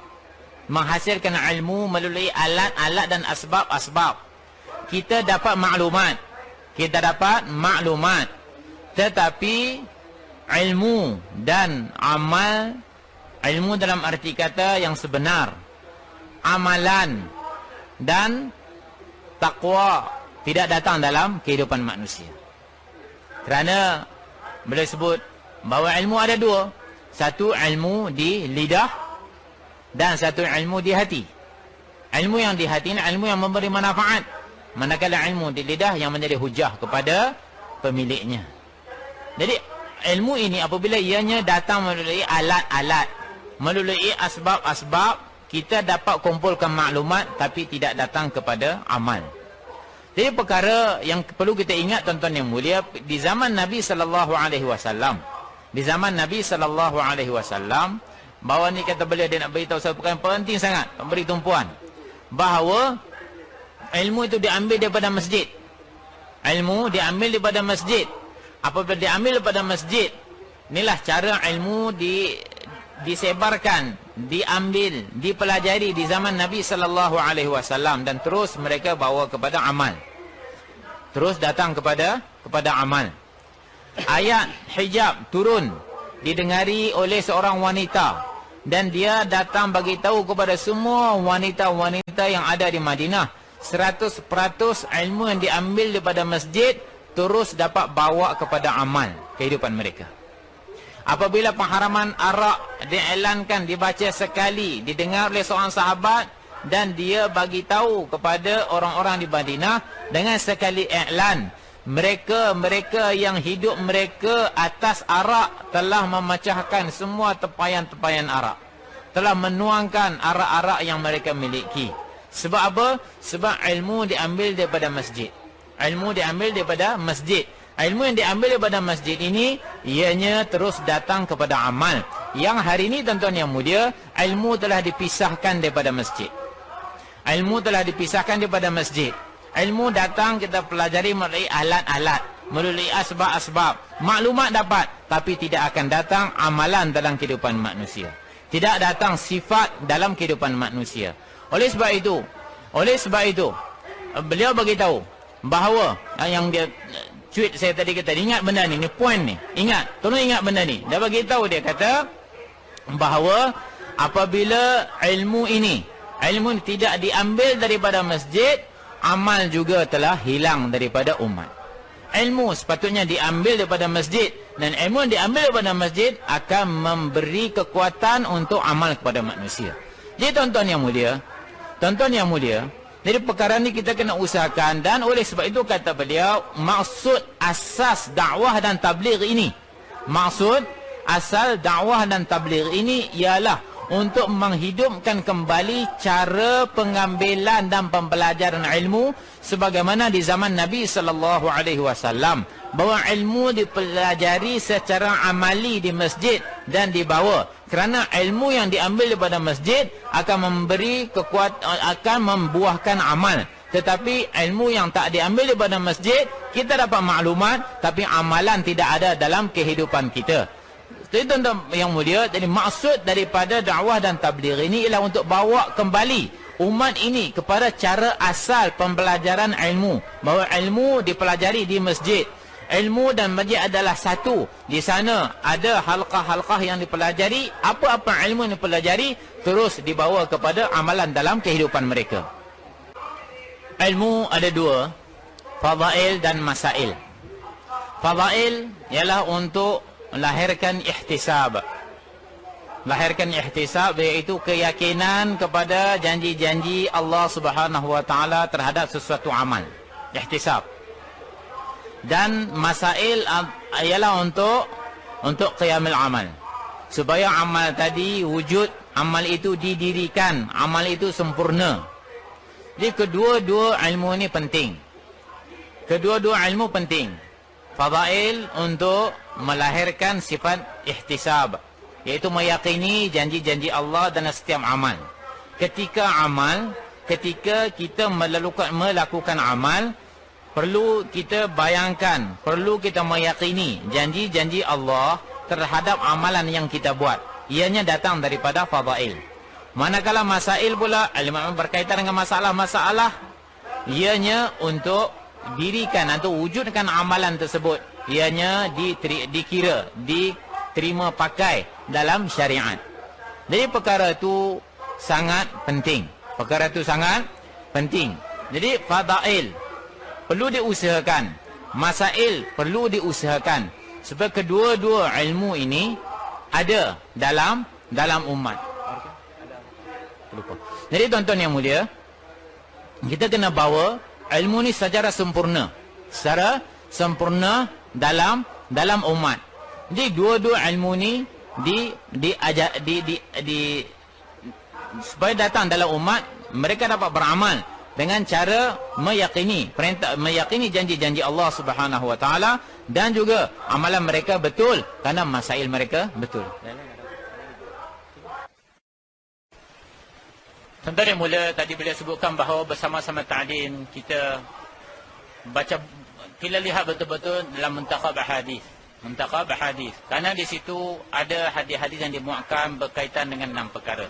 menghasilkan ilmu melalui alat dan asbab, kita dapat maklumat, tetapi ilmu dan amal, ilmu dalam arti kata yang sebenar, amalan dan takwa tidak datang dalam kehidupan manusia. Kerana beliau sebut bahawa ilmu ada dua. Satu ilmu di lidah dan satu ilmu di hati. Ilmu yang di hati ini ilmu yang memberi manfaat, manakala ilmu di lidah yang menjadi hujah kepada pemiliknya. Jadi ilmu ini apabila ianya datang melalui alat-alat, melalui asbab-asbab, kita dapat kumpulkan maklumat tapi tidak datang kepada amal. Jadi perkara yang perlu kita ingat, tuan-tuan yang mulia, di zaman Nabi sallallahu alaihi wasallam, bahawa ni kata beliau, dia nak beritahu satu perkara yang penting sangat, memberi tumpuan, bahawa ilmu itu diambil daripada masjid. Ilmu diambil daripada masjid. Apabila diambil daripada masjid, inilah cara ilmu disebarkan, diambil, dipelajari di zaman Nabi sallallahu alaihi wasallam, dan terus mereka bawa kepada amal. Terus datang kepada amal. Ayat hijab turun, didengari oleh seorang wanita, dan dia datang bagi tahu kepada semua wanita-wanita yang ada di Madinah, 100% ilmu yang diambil daripada masjid terus dapat bawa kepada amal kehidupan mereka. Apabila pengharaman arak diiklankan, dibaca sekali, didengar oleh seorang sahabat, dan dia bagi tahu kepada orang-orang di Madinah dengan sekali iklan, mereka yang hidup mereka atas arak telah memecahkan semua tempayan-tempayan arak, telah menuangkan arak-arak yang mereka miliki. Sebab apa? Sebab ilmu diambil daripada masjid. Ilmu diambil daripada masjid. Ilmu yang diambil daripada masjid ini, ianya terus datang kepada amal. Yang hari ini tuan-tuan yang mulia, ilmu telah dipisahkan daripada masjid. Ilmu telah dipisahkan daripada masjid. Ilmu datang kita pelajari melalui alat-alat, melalui asbab-asbab. Maklumat dapat, tapi tidak akan datang amalan dalam kehidupan manusia. Tidak datang sifat dalam kehidupan manusia. Oleh sebab itu, beliau bagi tahu bahawa yang dia tweet saya tadi kata, ingat benda ni point ni. Ingat, tolong ingat benda ni. Dia bagi tahu, dia kata bahawa apabila ilmu ini tidak diambil daripada masjid, amal juga telah hilang daripada umat. Ilmu sepatutnya diambil daripada masjid, dan ilmu yang diambil daripada masjid akan memberi kekuatan untuk amal kepada manusia. Jadi tuan-tuan yang mulia, jadi perkara ni kita kena usahakan. Dan oleh sebab itu kata beliau, maksud asas dakwah dan tabligh ini, maksud asal dakwah dan tabligh ini ialah untuk menghidupkan kembali cara pengambilan dan pembelajaran ilmu sebagaimana di zaman Nabi SAW, bahawa ilmu dipelajari secara amali di masjid dan dibawa, kerana ilmu yang diambil daripada masjid akan memberi kekuatan, akan membuahkan amal. Tetapi ilmu yang tak diambil daripada masjid, kita dapat maklumat tapi amalan tidak ada dalam kehidupan kita. Jadi tuan-tuan yang mulia, jadi maksud daripada dakwah dan tabligh ini ialah untuk bawa kembali umat ini kepada cara asal pembelajaran ilmu, bahawa ilmu dipelajari di masjid. Ilmu dan masjid adalah satu. Di sana ada halqah-halqah yang dipelajari. Apa-apa ilmu yang dipelajari terus dibawa kepada amalan dalam kehidupan mereka. Ilmu ada dua, fadail dan masail. Fadail ialah untuk melahirkan ihtisab. Lahirkan ihtisab, iaitu keyakinan kepada janji-janji Allah Subhanahu wa taala terhadap sesuatu amal. Ihtisab. Dan masail ialah untuk qiyamul amal. Supaya amal tadi wujud, amal itu didirikan, amal itu sempurna. Jadi kedua-dua ilmu ini penting. Kedua-dua ilmu penting. Fadail untuk melahirkan sifat ihtisab, iaitu meyakini janji-janji Allah dalam setiap amal. Ketika kita melakukan amal, perlu kita bayangkan, perlu kita meyakini janji-janji Allah terhadap amalan yang kita buat. Ianya datang daripada fadail. Manakala masail pula, ilmu berkaitan dengan masalah-masalah, ianya untuk dirikan atau wujudkan amalan tersebut, ianya diterima pakai dalam syariat. Jadi perkara itu sangat penting. Jadi fadail perlu diusahakan, masail perlu diusahakan, sebab kedua-dua ilmu ini ada dalam umat. Jadi tuan-tuan yang mulia, kita kena bawa ilmu ni secara sempurna, dalam umat. Jadi dua-dua ilmu ni supaya datang dalam umat, mereka dapat beramal dengan cara meyakini janji-janji Allah Subhanahu wa taala, dan juga amalan mereka betul kerana masail mereka betul. Contoh yang mula tadi beliau sebutkan bahawa bersama-sama ta'lim kita lihat betul-betul dalam muntakhab hadis. Kerana di situ ada hadis-hadis yang dimuatkan berkaitan dengan 6 perkara.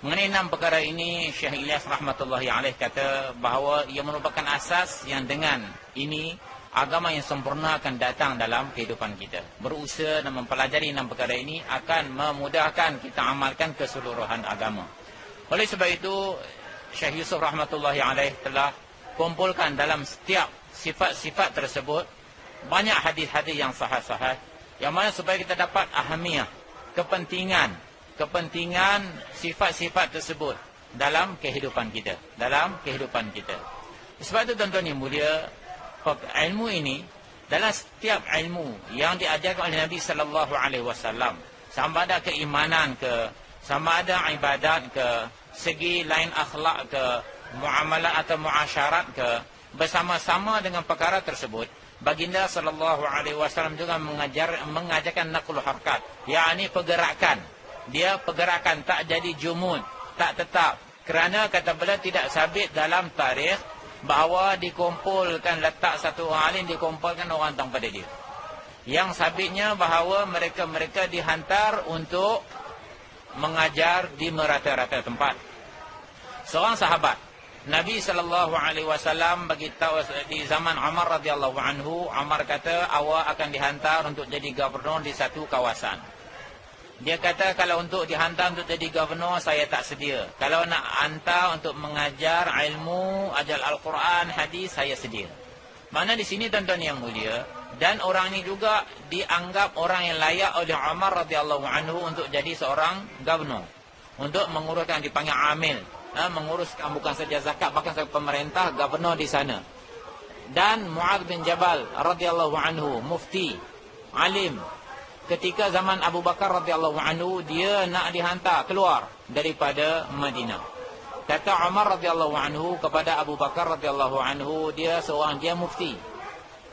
Mengenai 6 perkara ini, Syekh Ilyas rahmatullahi alaih kata bahawa ia merupakan asas yang dengan ini agama yang sempurna akan datang dalam kehidupan kita. Berusaha dan mempelajari 6 perkara ini akan memudahkan kita amalkan keseluruhan agama. Oleh sebab itu, Syekh Yusuf rahmatullahi alaih telah kumpulkan dalam setiap sifat-sifat tersebut banyak hadis-hadis yang sahih-sahih, yang mana supaya kita dapat ahamiyah, kepentingan sifat-sifat tersebut. dalam kehidupan kita. Sebab itu tuan-tuan yang mulia, ilmu ini dalam setiap ilmu yang diajarkan oleh Nabi sallallahu alaihi wasallam, sama ada keimanan ke, sama ada ibadat ke, segi lain akhlak ke, muamalah atau muasyarat ke, bersama-sama dengan perkara tersebut, baginda sallallahu alaihi wasallam juga mengajarkan naqlul harakat, yakni pergerakan. Dia pergerakan, tak jadi jumud, tak tetap. Kerana kata beliau tidak sabit dalam tarikh bahawa dikumpulkan, letak satu orang alim, dikumpulkan orang datang pada dia. Yang sabitnya bahawa mereka dihantar untuk mengajar di merata-rata tempat. Seorang sahabat Nabi SAW bagi tahu di zaman Umar radhiyallahu anhu, Umar kata, awak akan dihantar untuk jadi gubernur di satu kawasan. Dia kata, kalau untuk dihantar untuk jadi gubernur, saya tak sedia. Kalau nak hantar untuk mengajar ilmu, ajar Al-Quran, hadis, saya sedia. Mana di sini tuan-tuan yang mulia, dan orang ini juga dianggap orang yang layak oleh Umar radhiyallahu anhu untuk jadi seorang gubernur, untuk menguruskan, dipanggil amil, menguruskan bukan saja zakat, bahkan sebagai pemerintah, gubernur di sana. Dan Mu'adz bin Jabal radhiyallahu anhu, mufti, alim. Ketika zaman Abu Bakar radhiyallahu anhu, dia nak dihantar keluar daripada Madinah. Kata Umar radhiyallahu anhu kepada Abu Bakar radhiyallahu anhu, dia mufti.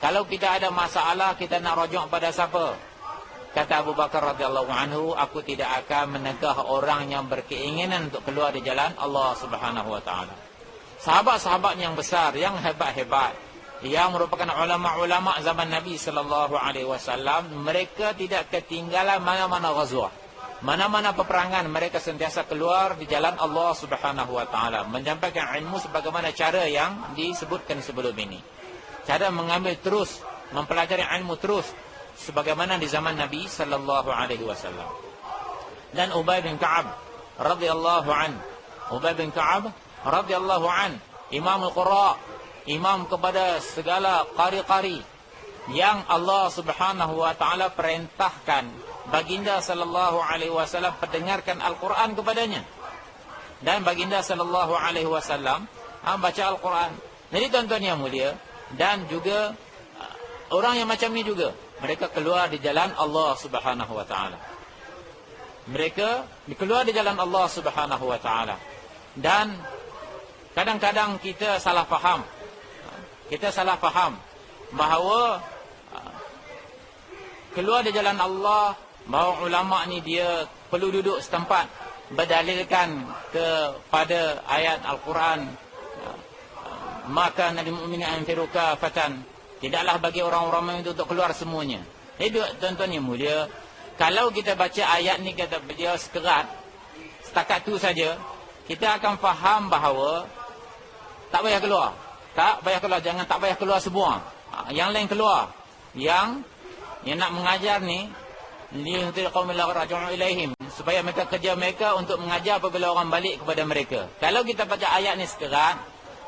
Kalau kita ada masalah, kita nak rujuk pada siapa? Kata Abu Bakar radhiyallahu anhu, aku tidak akan menegah orang yang berkeinginan untuk keluar di jalan Allah Subhanahu wa taala. Sahabat-sahabat yang besar, yang hebat-hebat, yang merupakan ulama-ulama zaman Nabi sallallahu alaihi wasallam, mereka tidak ketinggalan mana-mana ghazwah, mana-mana peperangan, mereka sentiasa keluar di jalan Allah Subhanahu wa taala, menyampaikan ilmu sebagaimana cara yang disebutkan sebelum ini. Cara mengambil terus, mempelajari ilmu terus sebagaimana di zaman Nabi sallallahu alaihi wasallam. Dan Ubay bin Ka'ab radhiyallahu an, Imam al-Qurra, imam kepada segala qari-qari yang Allah Subhanahu wa taala perintahkan baginda sallallahu alaihi wasallam pendengarkan Al-Quran kepadanya. Dan baginda sallallahu alaihi wasallam baca Al-Quran. Jadi tuan-tuan yang mulia, dan juga orang yang macam ni juga, mereka keluar di jalan Allah Subhanahu wa taala. Mereka keluar di jalan Allah Subhanahu wa taala. Dan kadang-kadang kita salah faham. Bahawa keluar di jalan Allah, bahawa ulama ni dia perlu duduk setempat berdalilkan kepada ayat Al-Quran, maka Nabi Mu'min anfiru kafatan, tidaklah bagi orang-orang itu untuk keluar semuanya. Jadi tuan-tuan yang mulia, kalau kita baca ayat ni kata beliau sekerat, setakat tu saja, kita akan faham bahawa tak payah keluar. Tak payah keluar, tak payah keluar semua. Yang lain keluar. Yang nak mengajar ni, liyunzir qaumil raji'u ilaihim, supaya mereka kerja mereka untuk mengajar apabila orang balik kepada mereka. Kalau kita baca ayat ni sekerat,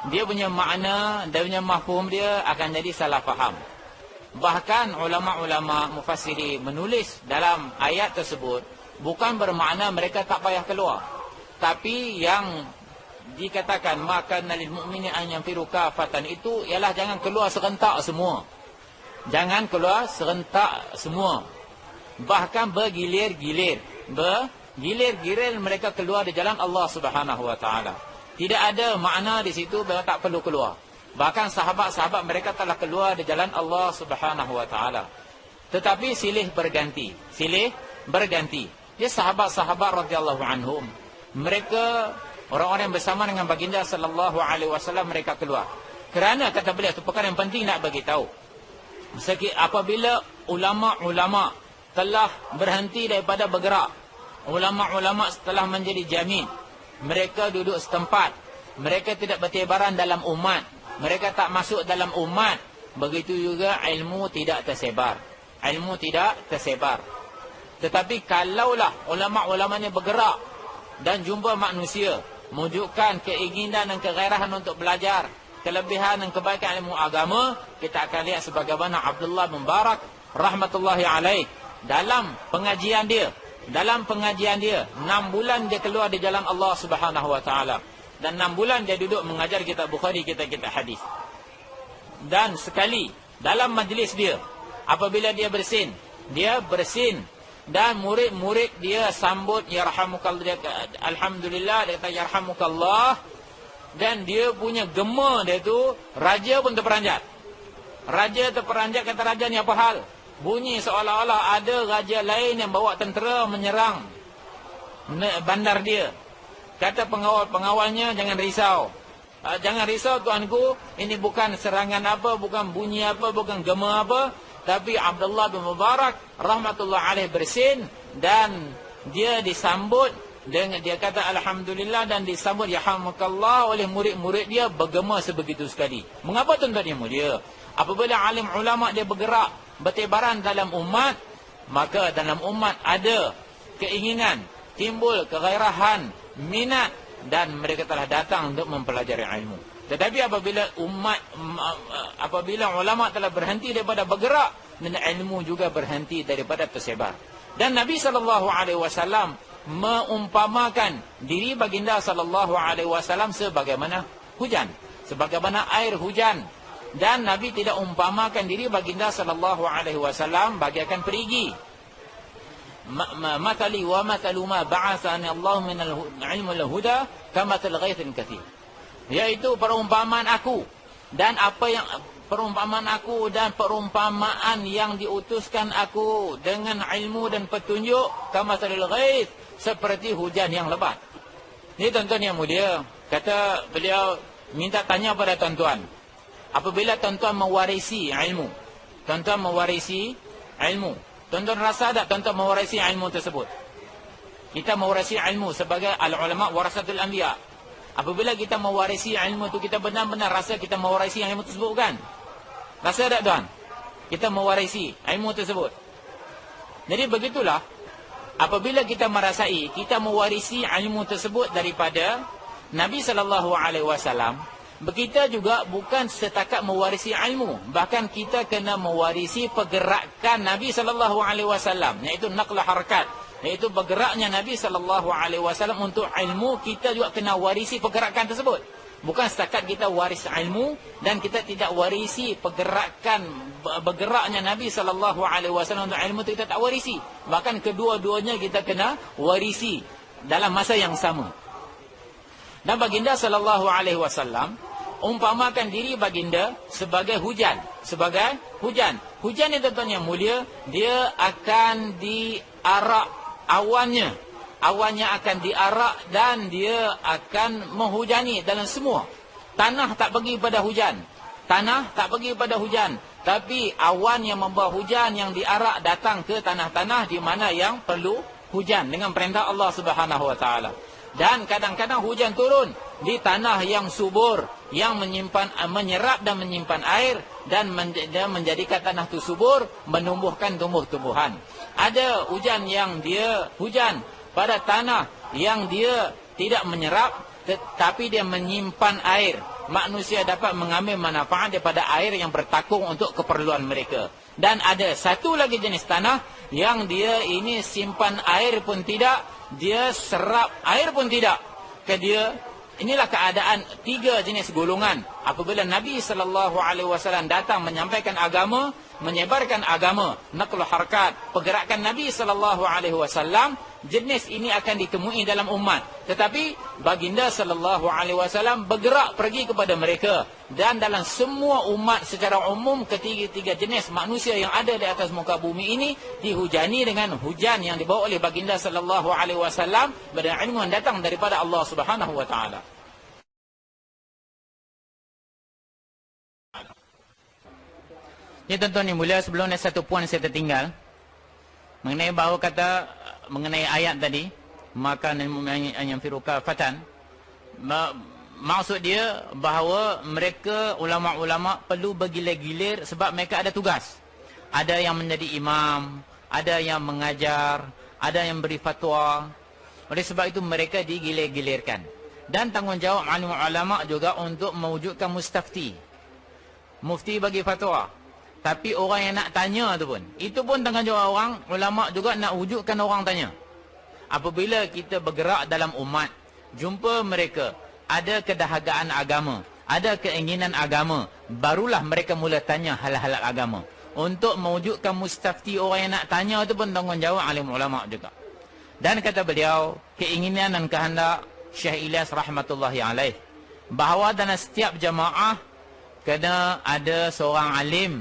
dia punya makna, dia punya mafhum dia akan jadi salah faham. Bahkan ulama-ulama mufassiri menulis dalam ayat tersebut, bukan bermakna mereka tak payah keluar, tapi yang dikatakan maka nalil mu'mini an yanfiru kafatan, itu ialah jangan keluar serentak semua. Jangan keluar serentak semua. Bahkan bergilir-gilir. Bergilir-gilir mereka keluar di jalan Allah Subhanahu wa taala. Tidak ada makna di situ bahawa tak perlu keluar. Bahkan sahabat-sahabat mereka telah keluar di jalan Allah Subhanahu wa taala. Tetapi silih berganti. Dia sahabat-sahabat radhiyallahu anhum, mereka orang-orang yang bersama dengan baginda sallallahu alaihi wasallam, mereka keluar. Kerana kata beliau, itu perkara yang penting nak bagi tahu. Apabila ulama-ulama telah berhenti daripada bergerak, ulama-ulama setelah menjadi jamin, mereka duduk setempat, mereka tidak bertebaran dalam umat, mereka tak masuk dalam umat, begitu juga ilmu tidak tersebar. Tetapi kalaulah ulama-ulamanya bergerak dan jumpa manusia, menunjukkan keinginan dan kegairahan untuk belajar kelebihan dan kebaikan ilmu agama, kita akan lihat sebagaimana Abdullah bin Mubarak rahmatullahi alaih dalam pengajian dia, dalam pengajian dia. 6 bulan dia keluar di jalan Allah Subhanahu Wa Taala. Dan 6 bulan dia duduk mengajar kitab Bukhari, kitab-kitab hadis. Dan sekali dalam majlis dia, apabila dia bersin, dan murid-murid dia sambut yarhamukallah, alhamdulillah, dia kata yarhamukallah. Dan dia punya gema dia tu, raja pun terperanjat. Raja terperanjat, kata raja, ni apa hal? Bunyi seolah-olah ada raja lain yang bawa tentera menyerang bandar dia. Kata pengawal-pengawalnya, jangan risau. Jangan risau tuanku, ini bukan serangan apa, bukan bunyi apa, bukan gema apa. Tapi Abdullah bin Mubarak rahmatullah alaih bersin, dan dia disambut dengan, dia kata alhamdulillah, dan disambut yarhamukallah oleh murid-murid dia, bergema sebegitu sekali. Mengapa tuan-tuan yang mulia? Apabila alim ulama dia bergerak bertebaran dalam umat, maka dalam umat ada keinginan, timbul kegairahan, minat, dan mereka telah datang untuk mempelajari ilmu. Tetapi apabila ulama telah berhenti daripada bergerak, dan ilmu juga berhenti daripada tersebar. Dan Nabi SAW mengumpamakan diri baginda SAW sebagaimana hujan, sebagaimana air hujan. Dan Nabi tidak umpamakan diri baginda SAW bagaikan perigi. Matali wa matalu ma ba'athani Allah min al-ilmi al-huda kamathal ghaithin kathir. Yaitu perumpamaan aku dan perumpamaan yang diutuskan aku dengan ilmu dan petunjuk, kamathalil ghaith, seperti hujan yang lebat. Ini tuan-tuan yang mulia, kata beliau, minta tanya pada tuan-tuan, apabila tuan-tuan mewarisi ilmu, tuan-tuan rasa tak tuan-tuan mewarisi ilmu tersebut? Kita mewarisi ilmu sebagai al-ulama warasatul anbiya. Apabila kita mewarisi ilmu itu, kita benar-benar rasa kita mewarisi ilmu tersebut, kan? Rasa tak tuan? Kita mewarisi ilmu tersebut. Jadi begitulah, apabila kita merasai kita mewarisi ilmu tersebut daripada Nabi SAW, kita juga bukan setakat mewarisi ilmu, bahkan kita kena mewarisi pergerakan Nabi SAW, iaitu naqlah harakat, iaitu bergeraknya Nabi SAW untuk ilmu. Kita juga kena warisi pergerakan tersebut. Bukan setakat kita waris ilmu dan kita tidak warisi bergeraknya Nabi SAW untuk ilmu itu, kita tak warisi. Bahkan kedua-duanya kita kena warisi dalam masa yang sama. Dan baginda SAW umpamakan diri baginda sebagai hujan. Hujan itu tuan yang mulia, dia akan diarak awannya akan diarak dan dia akan menghujani dalam semua. Tanah tak pergi pada hujan, tapi awan yang membawa hujan yang diarak datang ke tanah-tanah di mana yang perlu hujan dengan perintah Allah Subhanahu Wa Taala. Dan kadang-kadang hujan turun di tanah yang subur, yang menyerap dan menyimpan air, dan menjadikan tanah itu subur, menumbuhkan tumbuh-tumbuhan. Ada hujan yang dia hujan pada tanah yang dia tidak menyerap, tetapi dia menyimpan air. Manusia dapat mengambil manfaat daripada air yang bertakung untuk keperluan mereka. Dan ada satu lagi jenis tanah yang dia ini simpan air pun tidak, dia serap air pun tidak. Inilah keadaan tiga jenis golongan. Apabila Nabi SAW datang menyampaikan agama, menyebarkan agama, naqlu harakat, pergerakan Nabi SAW, jenis ini akan ditemui dalam umat. Tetapi baginda SAW bergerak pergi kepada mereka. Dan dalam semua umat secara umum, ketiga-tiga jenis manusia yang ada di atas muka bumi ini dihujani dengan hujan yang dibawa oleh baginda SAW pada ilmu yang datang daripada Allah Subhanahu Wa Taala. Ya tuan-tuan yang mulia, sebelum ada satu puan saya tertinggal mengenai bahawa kata mengenai ayat tadi, maka yang firuka fatan, maksud dia bahawa mereka ulama-ulama perlu bergilir-gilir sebab mereka ada tugas. Ada yang menjadi imam, ada yang mengajar, ada yang beri fatwa. Oleh sebab itu mereka digilir-gilirkan. Dan tanggungjawab ulama juga untuk mewujudkan mustafti, mufti bagi fatwa. Tapi orang yang nak tanya tu pun, itu pun tanggungjawab orang ulama juga nak wujudkan orang tanya. apabila kita bergerak dalam umat, jumpa mereka ada kedahagaan agama, ada keinginan agama, barulah mereka mula tanya hal-hal agama. Untuk mewujudkan mustafti, orang yang nak tanya itu pun tanggungjawab alim ulama juga. Dan kata beliau, keinginan dan kehendak Syekh Ilyas rahmatullahi alaih, bahawa dalam setiap jamaah kena ada seorang alim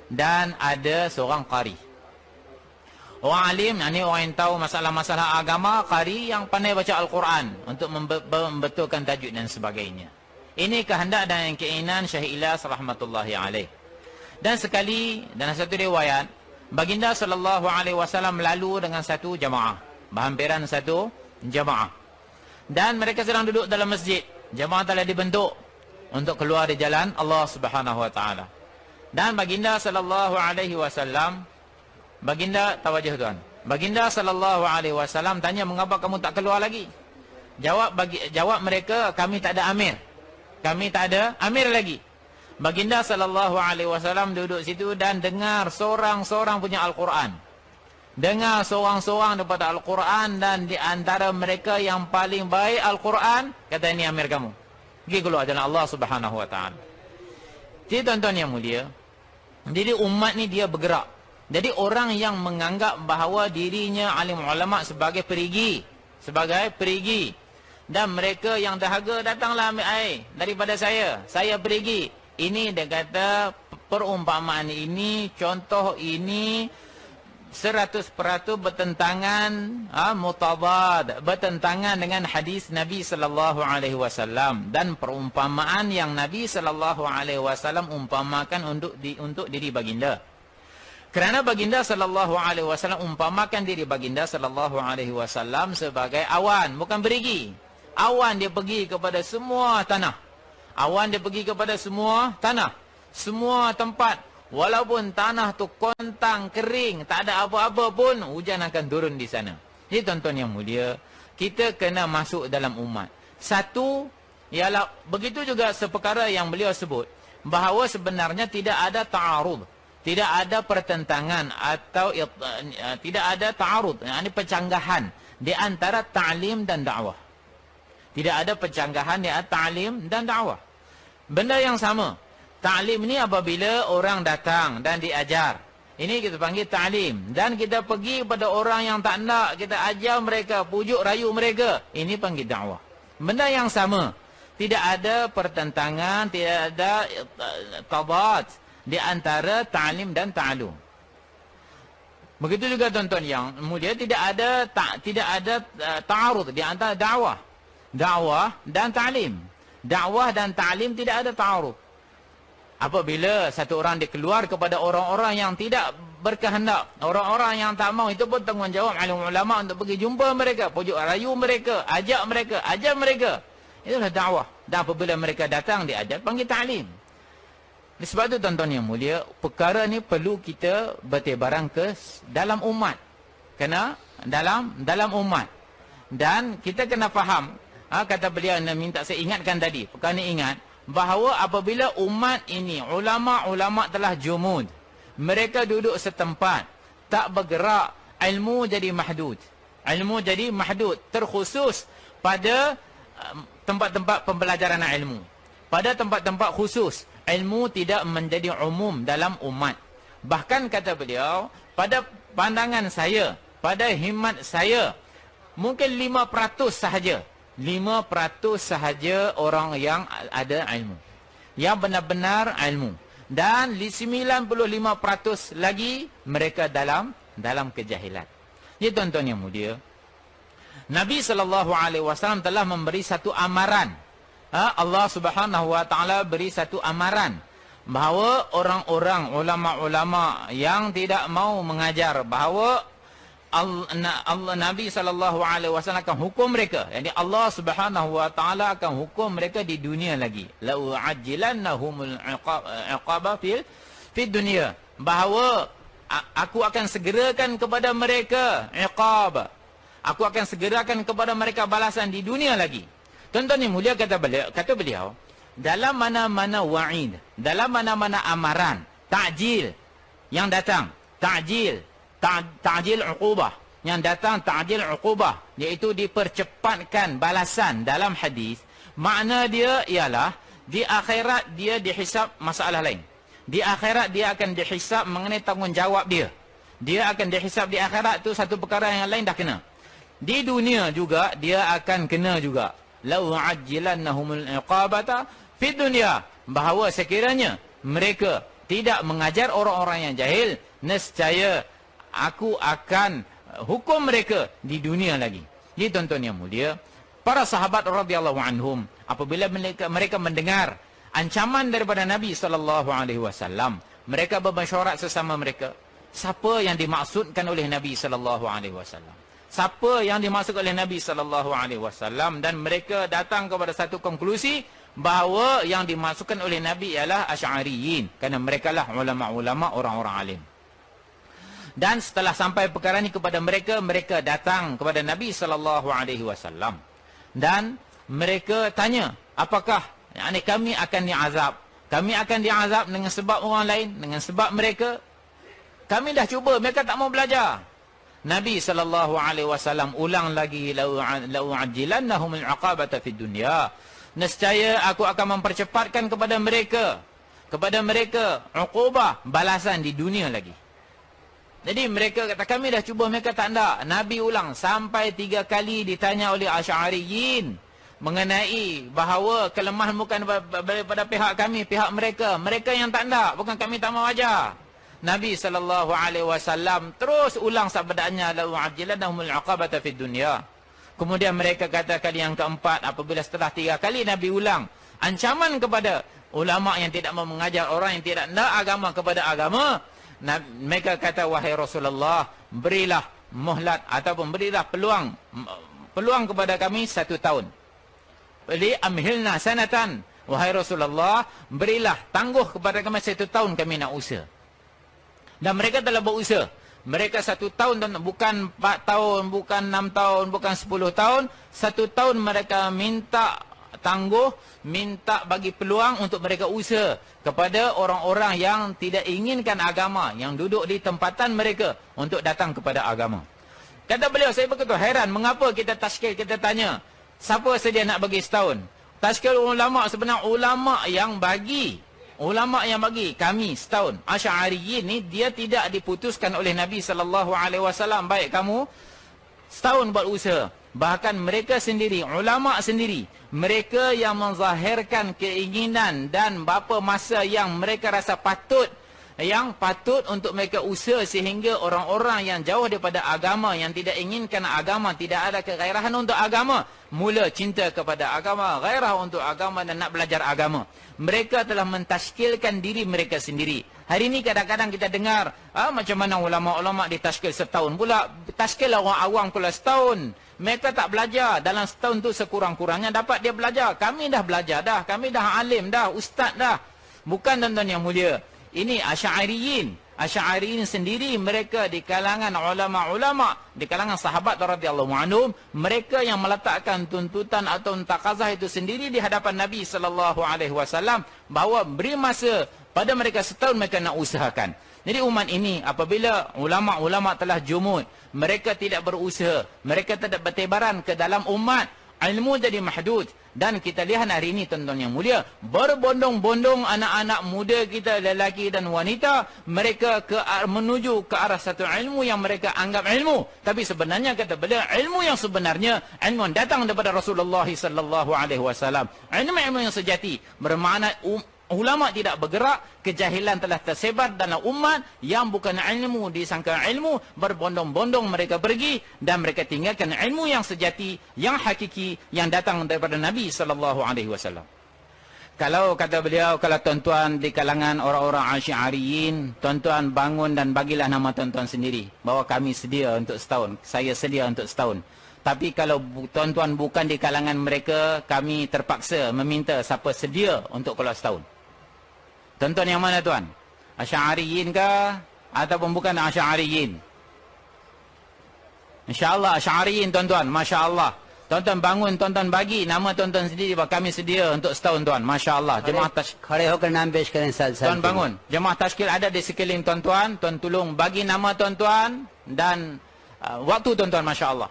dan ada seorang qari. Orang alim, ini orang yang tahu masalah-masalah agama, qari yang pandai baca Al-Quran untuk membetulkan tajuk dan sebagainya. Ini kehendak dan keinginan Syekh Ilyas rahmatullahi alaih. Dan sekali dalam satu riwayat, baginda sallallahu alaihi wasallam lalu dengan satu jamaah, berhampiran satu jamaah. Dan mereka sedang duduk dalam masjid. Jamaah telah dibentuk untuk keluar di jalan Allah Subhanahu wa taala. Dan baginda sallallahu alaihi wasallam, baginda tawajjuh tuan. Baginda sallallahu alaihi wasallam tanya, "Mengapa kamu tak keluar lagi?" Jawab mereka, "Kami tak ada amir. Kami tak ada amir lagi." Baginda sallallahu alaihi wasallam duduk situ dan dengar seorang-seorang punya Al-Quran. Dengar seorang-seorang daripada Al-Quran, dan di antara mereka yang paling baik Al-Quran, kata, "Ini amir kamu. Pergi keluar jalan Allah Subhanahu wa taala." Jadi tuan-tuan yang mulia, jadi umat ni dia bergerak. Jadi orang yang menganggap bahawa dirinya alim ulama sebagai perigi, dan mereka yang dahaga, "Datanglah ambil air daripada saya perigi." Ini dia kata perumpamaan ini, contoh ini 100% bertentangan, mutabad, bertentangan dengan hadis Nabi sallallahu alaihi wasallam dan perumpamaan yang Nabi sallallahu alaihi wasallam umpamakan untuk diri baginda. Kerana baginda sallallahu alaihi wasallam umpamakan diri baginda sallallahu alaihi wasallam sebagai awan, bukan berigi. Awan dia pergi kepada semua tanah. Awan dia pergi kepada semua tanah, semua tempat. Walaupun tanah tu kontang, kering, tak ada apa-apa pun, hujan akan turun di sana. Jadi tuan-tuan yang mulia, kita kena masuk dalam umat. Satu, ialah begitu juga seperkara yang beliau sebut, bahawa sebenarnya tidak ada ta'arud, tidak ada pertentangan atau tidak ada ta'arud, ini pencanggahan di antara ta'lim dan dakwah. Tidak ada pencanggahan di antara ta'lim dan dakwah. Benda yang sama. Ta'lim ni apabila orang datang dan diajar, ini kita panggil ta'lim. Dan kita pergi kepada orang yang tak nak, kita ajar mereka, pujuk rayu mereka, ini panggil dakwah. Benda yang sama. Tidak ada pertentangan, tidak ada tabat di antara ta'lim dan ta'alum. Begitu juga tuan-tuan yang mulia, tidak ada ta'arud di antara dakwah dan ta'lim. Dakwah dan ta'lim tidak ada ta'arud. Apabila satu orang dikeluar kepada orang-orang yang tidak berkehendak, orang-orang yang tak mau, itu pun tanggungjawab alim ulama untuk pergi jumpa mereka, pujuk rayu mereka, ajak mereka, ajar mereka. Itulah dakwah. Dan apabila mereka datang diajar, panggil ta'lim. Sebab itu tuan-tuan yang mulia, perkara ni perlu kita bertebaran ke dalam umat. Kena dalam umat. Dan kita kena faham, kata beliau, minta saya ingatkan tadi, perkara ni ingat, bahawa apabila umat ini, ulama-ulama telah jumud, mereka duduk setempat, tak bergerak, ilmu jadi mahdud. Ilmu jadi mahdud, terkhusus pada tempat-tempat pembelajaran ilmu. Pada tempat-tempat khusus, ilmu tidak menjadi umum dalam umat. Bahkan kata beliau, pada pandangan saya, pada hikmat saya, mungkin 5% sahaja. 5% sahaja orang yang ada ilmu, yang benar-benar ilmu. Dan 95% lagi mereka dalam kejahilan. Jadi tuan-tuan yang mulia, Nabi SAW telah memberi satu amaran. Allah Subhanahu Wa Taala beri satu amaran bahawa orang-orang ulama-ulama yang tidak mau mengajar, bahawa Nabi SAW akan hukum mereka. Yani Allah Subhanahu Wa Taala akan hukum mereka di dunia lagi. La u'ajjilannahumul iqaba fid dunia. Bahawa aku akan segerakan kepada mereka iqab. Aku akan segerakan kepada mereka balasan di dunia lagi. Tuan-tuan yang mulia, kata beliau, dalam mana-mana wa'id, dalam mana-mana amaran, ta'jil yang datang, ta'jil uqubah, yang datang ta'dil uqubah, iaitu dipercepatkan balasan dalam hadis, makna dia ialah di akhirat dia dihisap masalah lain. Di akhirat dia akan dihisap mengenai tanggungjawab dia. Dia akan dihisap di akhirat tu satu perkara yang lain dah kena. Di dunia juga dia akan kena juga. Lau ajjilannahumul iqabata fid dunya, bahawa sekiranya mereka tidak mengajar orang-orang yang jahil, nescaya aku akan hukum mereka di dunia lagi. Jadi tuan-tuan yang mulia, para sahabat radhiyallahu anhum apabila mereka mendengar ancaman daripada Nabi SAW, mereka bermesyuarat sesama mereka, siapa yang dimaksudkan oleh Nabi SAW? Siapa yang dimaksud oleh Nabi SAW? Dan mereka datang kepada satu konklusi bahawa yang dimaksudkan oleh Nabi ialah Asy'ariyin, kerana mereka lah ulama-ulama, orang-orang alim. Dan setelah sampai perkara ini kepada mereka, mereka datang kepada Nabi SAW dan mereka tanya, apakah kami akan diazab? Kami akan diazab dengan sebab orang lain, dengan sebab mereka. Kami dah cuba, mereka tak mau belajar. Nabi SAW ulang lagi, la'u'ajjilannahumul 'aqabata fid dunya. Nescaya aku akan mempercepatkan kepada mereka uqubah, balasan di dunia lagi. Jadi mereka kata, kami dah cuba, mereka tak nak. Nabi ulang sampai 3 kali ditanya oleh Asy'ariyin mengenai bahawa kelemahan bukan daripada pihak kami, pihak mereka. Mereka yang tak nak, bukan kami tak mau ajar. Nabi SAW terus ulang sabdanya, la'u'ajjilannahumul 'aqabata fid dunya. Kemudian mereka kata kali yang keempat, apabila setelah 3 kali Nabi ulang ancaman kepada ulama yang tidak mau mengajar orang yang tidak nak agama kepada agama, mereka kata, wahai Rasulullah, berilah muhlat ataupun berilah peluang kepada kami 1 tahun. Li amhilna sanatan, wahai Rasulullah, berilah tangguh kepada kami 1 tahun, kami nak usaha. Dan mereka telah berusaha. Mereka 1 tahun, bukan 4 tahun, bukan 6 tahun, bukan 10 tahun. 1 tahun mereka minta tangguh, minta bagi peluang untuk mereka usaha kepada orang-orang yang tidak inginkan agama, yang duduk di tempatan mereka untuk datang kepada agama. Kata beliau, saya begitu heran, mengapa kita tashkil, kita tanya, siapa sedia nak bagi setahun? Tashkil ulama, sebenarnya ulama yang bagi kami setahun. Asy'ariyin ni dia tidak diputuskan oleh Nabi SAW, baik kamu setahun buat usaha. Bahkan mereka sendiri, ulama sendiri, mereka yang menzahirkan keinginan dan berapa masa yang mereka rasa patut untuk mereka usaha, sehingga orang-orang yang jauh daripada agama, yang tidak inginkan agama, tidak ada kegairahan untuk agama, mula cinta kepada agama, gairah untuk agama dan nak belajar agama. Mereka telah mentashkilkan diri mereka sendiri. Hari ini kadang-kadang kita dengar, macam mana ulama-ulama ditashkil setahun pula. Tashkil orang awam pula setahun. Mereka tak belajar. Dalam setahun tu sekurang-kurangnya dapat dia belajar. Kami dah belajar dah. Kami dah alim dah. Ustaz dah. Bukan, tuan-tuan yang mulia. Ini Asy'ariyin. Asy'ariyin sendiri, mereka di kalangan ulama-ulama, di kalangan sahabat radhiyallahu anhum, mereka yang meletakkan tuntutan atau taqazah itu sendiri di hadapan Nabi SAW, bahawa beri masa pada mereka setahun, mereka nak usahakan. Jadi umat ini apabila ulama-ulama telah jumud, mereka tidak berusaha, mereka tidak bertebaran ke dalam umat, ilmu jadi mahdud. Dan kita lihat hari ini, tuan-tuan yang mulia, berbondong-bondong anak-anak muda kita, lelaki dan wanita, mereka menuju ke arah satu ilmu yang mereka anggap ilmu. Tapi sebenarnya kata beliau, ilmu yang sebenarnya, ilmu yang datang daripada Rasulullah SAW. Ilmu yang sejati, bermakna ulama tidak bergerak, kejahilan telah tersebar dalam umat, yang bukan ilmu disangka ilmu, berbondong-bondong mereka pergi dan mereka tinggalkan ilmu yang sejati, yang hakiki, yang datang daripada Nabi SAW. Kalau kata beliau, kalau tuan-tuan di kalangan orang-orang Asy'ariyin, tuan-tuan bangun dan bagilah nama tuan-tuan sendiri, bahawa kami sedia untuk setahun, saya sedia untuk setahun. Tapi kalau tuan-tuan bukan di kalangan mereka, kami terpaksa meminta siapa sedia untuk keluar setahun. Tuan-tuan yang mana, tuan? Asy'ariyin kah? Ataupun bukan Asy'ariyin? InsyaAllah Asy'ariyin, tuan-tuan. Masya Allah. Tuan-tuan bangun, tuan-tuan bagi nama tuan-tuan sendiri, bahawa kami sedia untuk setahun, tuan. Masya Allah. Jemaah tashkil. खड़े होकर नाम पेश करें साथ-साथ. Tuan bangun. Jemaah tashkil ada di sekeliling tuan-tuan. Tuan tolong bagi nama tuan-tuan dan waktu tuan-tuan, Masya Allah.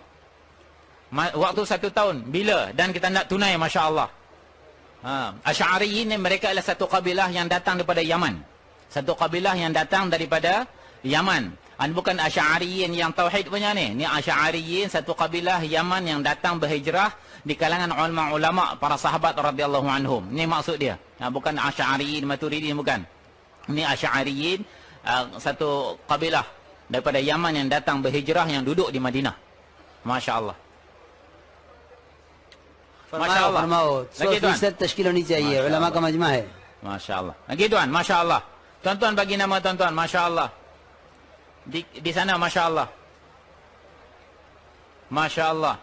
Waktu 1 tahun. Bila? Dan kita nak tunai, Masya Allah. Asy'ariyin ni mereka adalah satu kabilah yang datang daripada Yaman. Satu kabilah yang datang daripada Yaman. Bukan Asy'ariyin yang tauhid punya ni. Ni Asy'ariyin, satu kabilah Yaman yang datang berhijrah di kalangan ulama-ulama para sahabat radhiyallahu anhum. Ni maksud dia. Bukan Asy'ariyin Maturidin, bukan. Ni Asy'ariyin, satu kabilah daripada Yaman yang datang berhijrah yang duduk di Madinah. Masya Allah. فرماؤ فرماؤ فیصد تشکیل ہونی چاہیے علماء کا مجمع ہے. Masya Allah. Lagi tuan, Masya Allah. Tuan-tuan bagi nama tuan-tuan, Masya Allah. Di sana, Masya Allah. Masya Allah.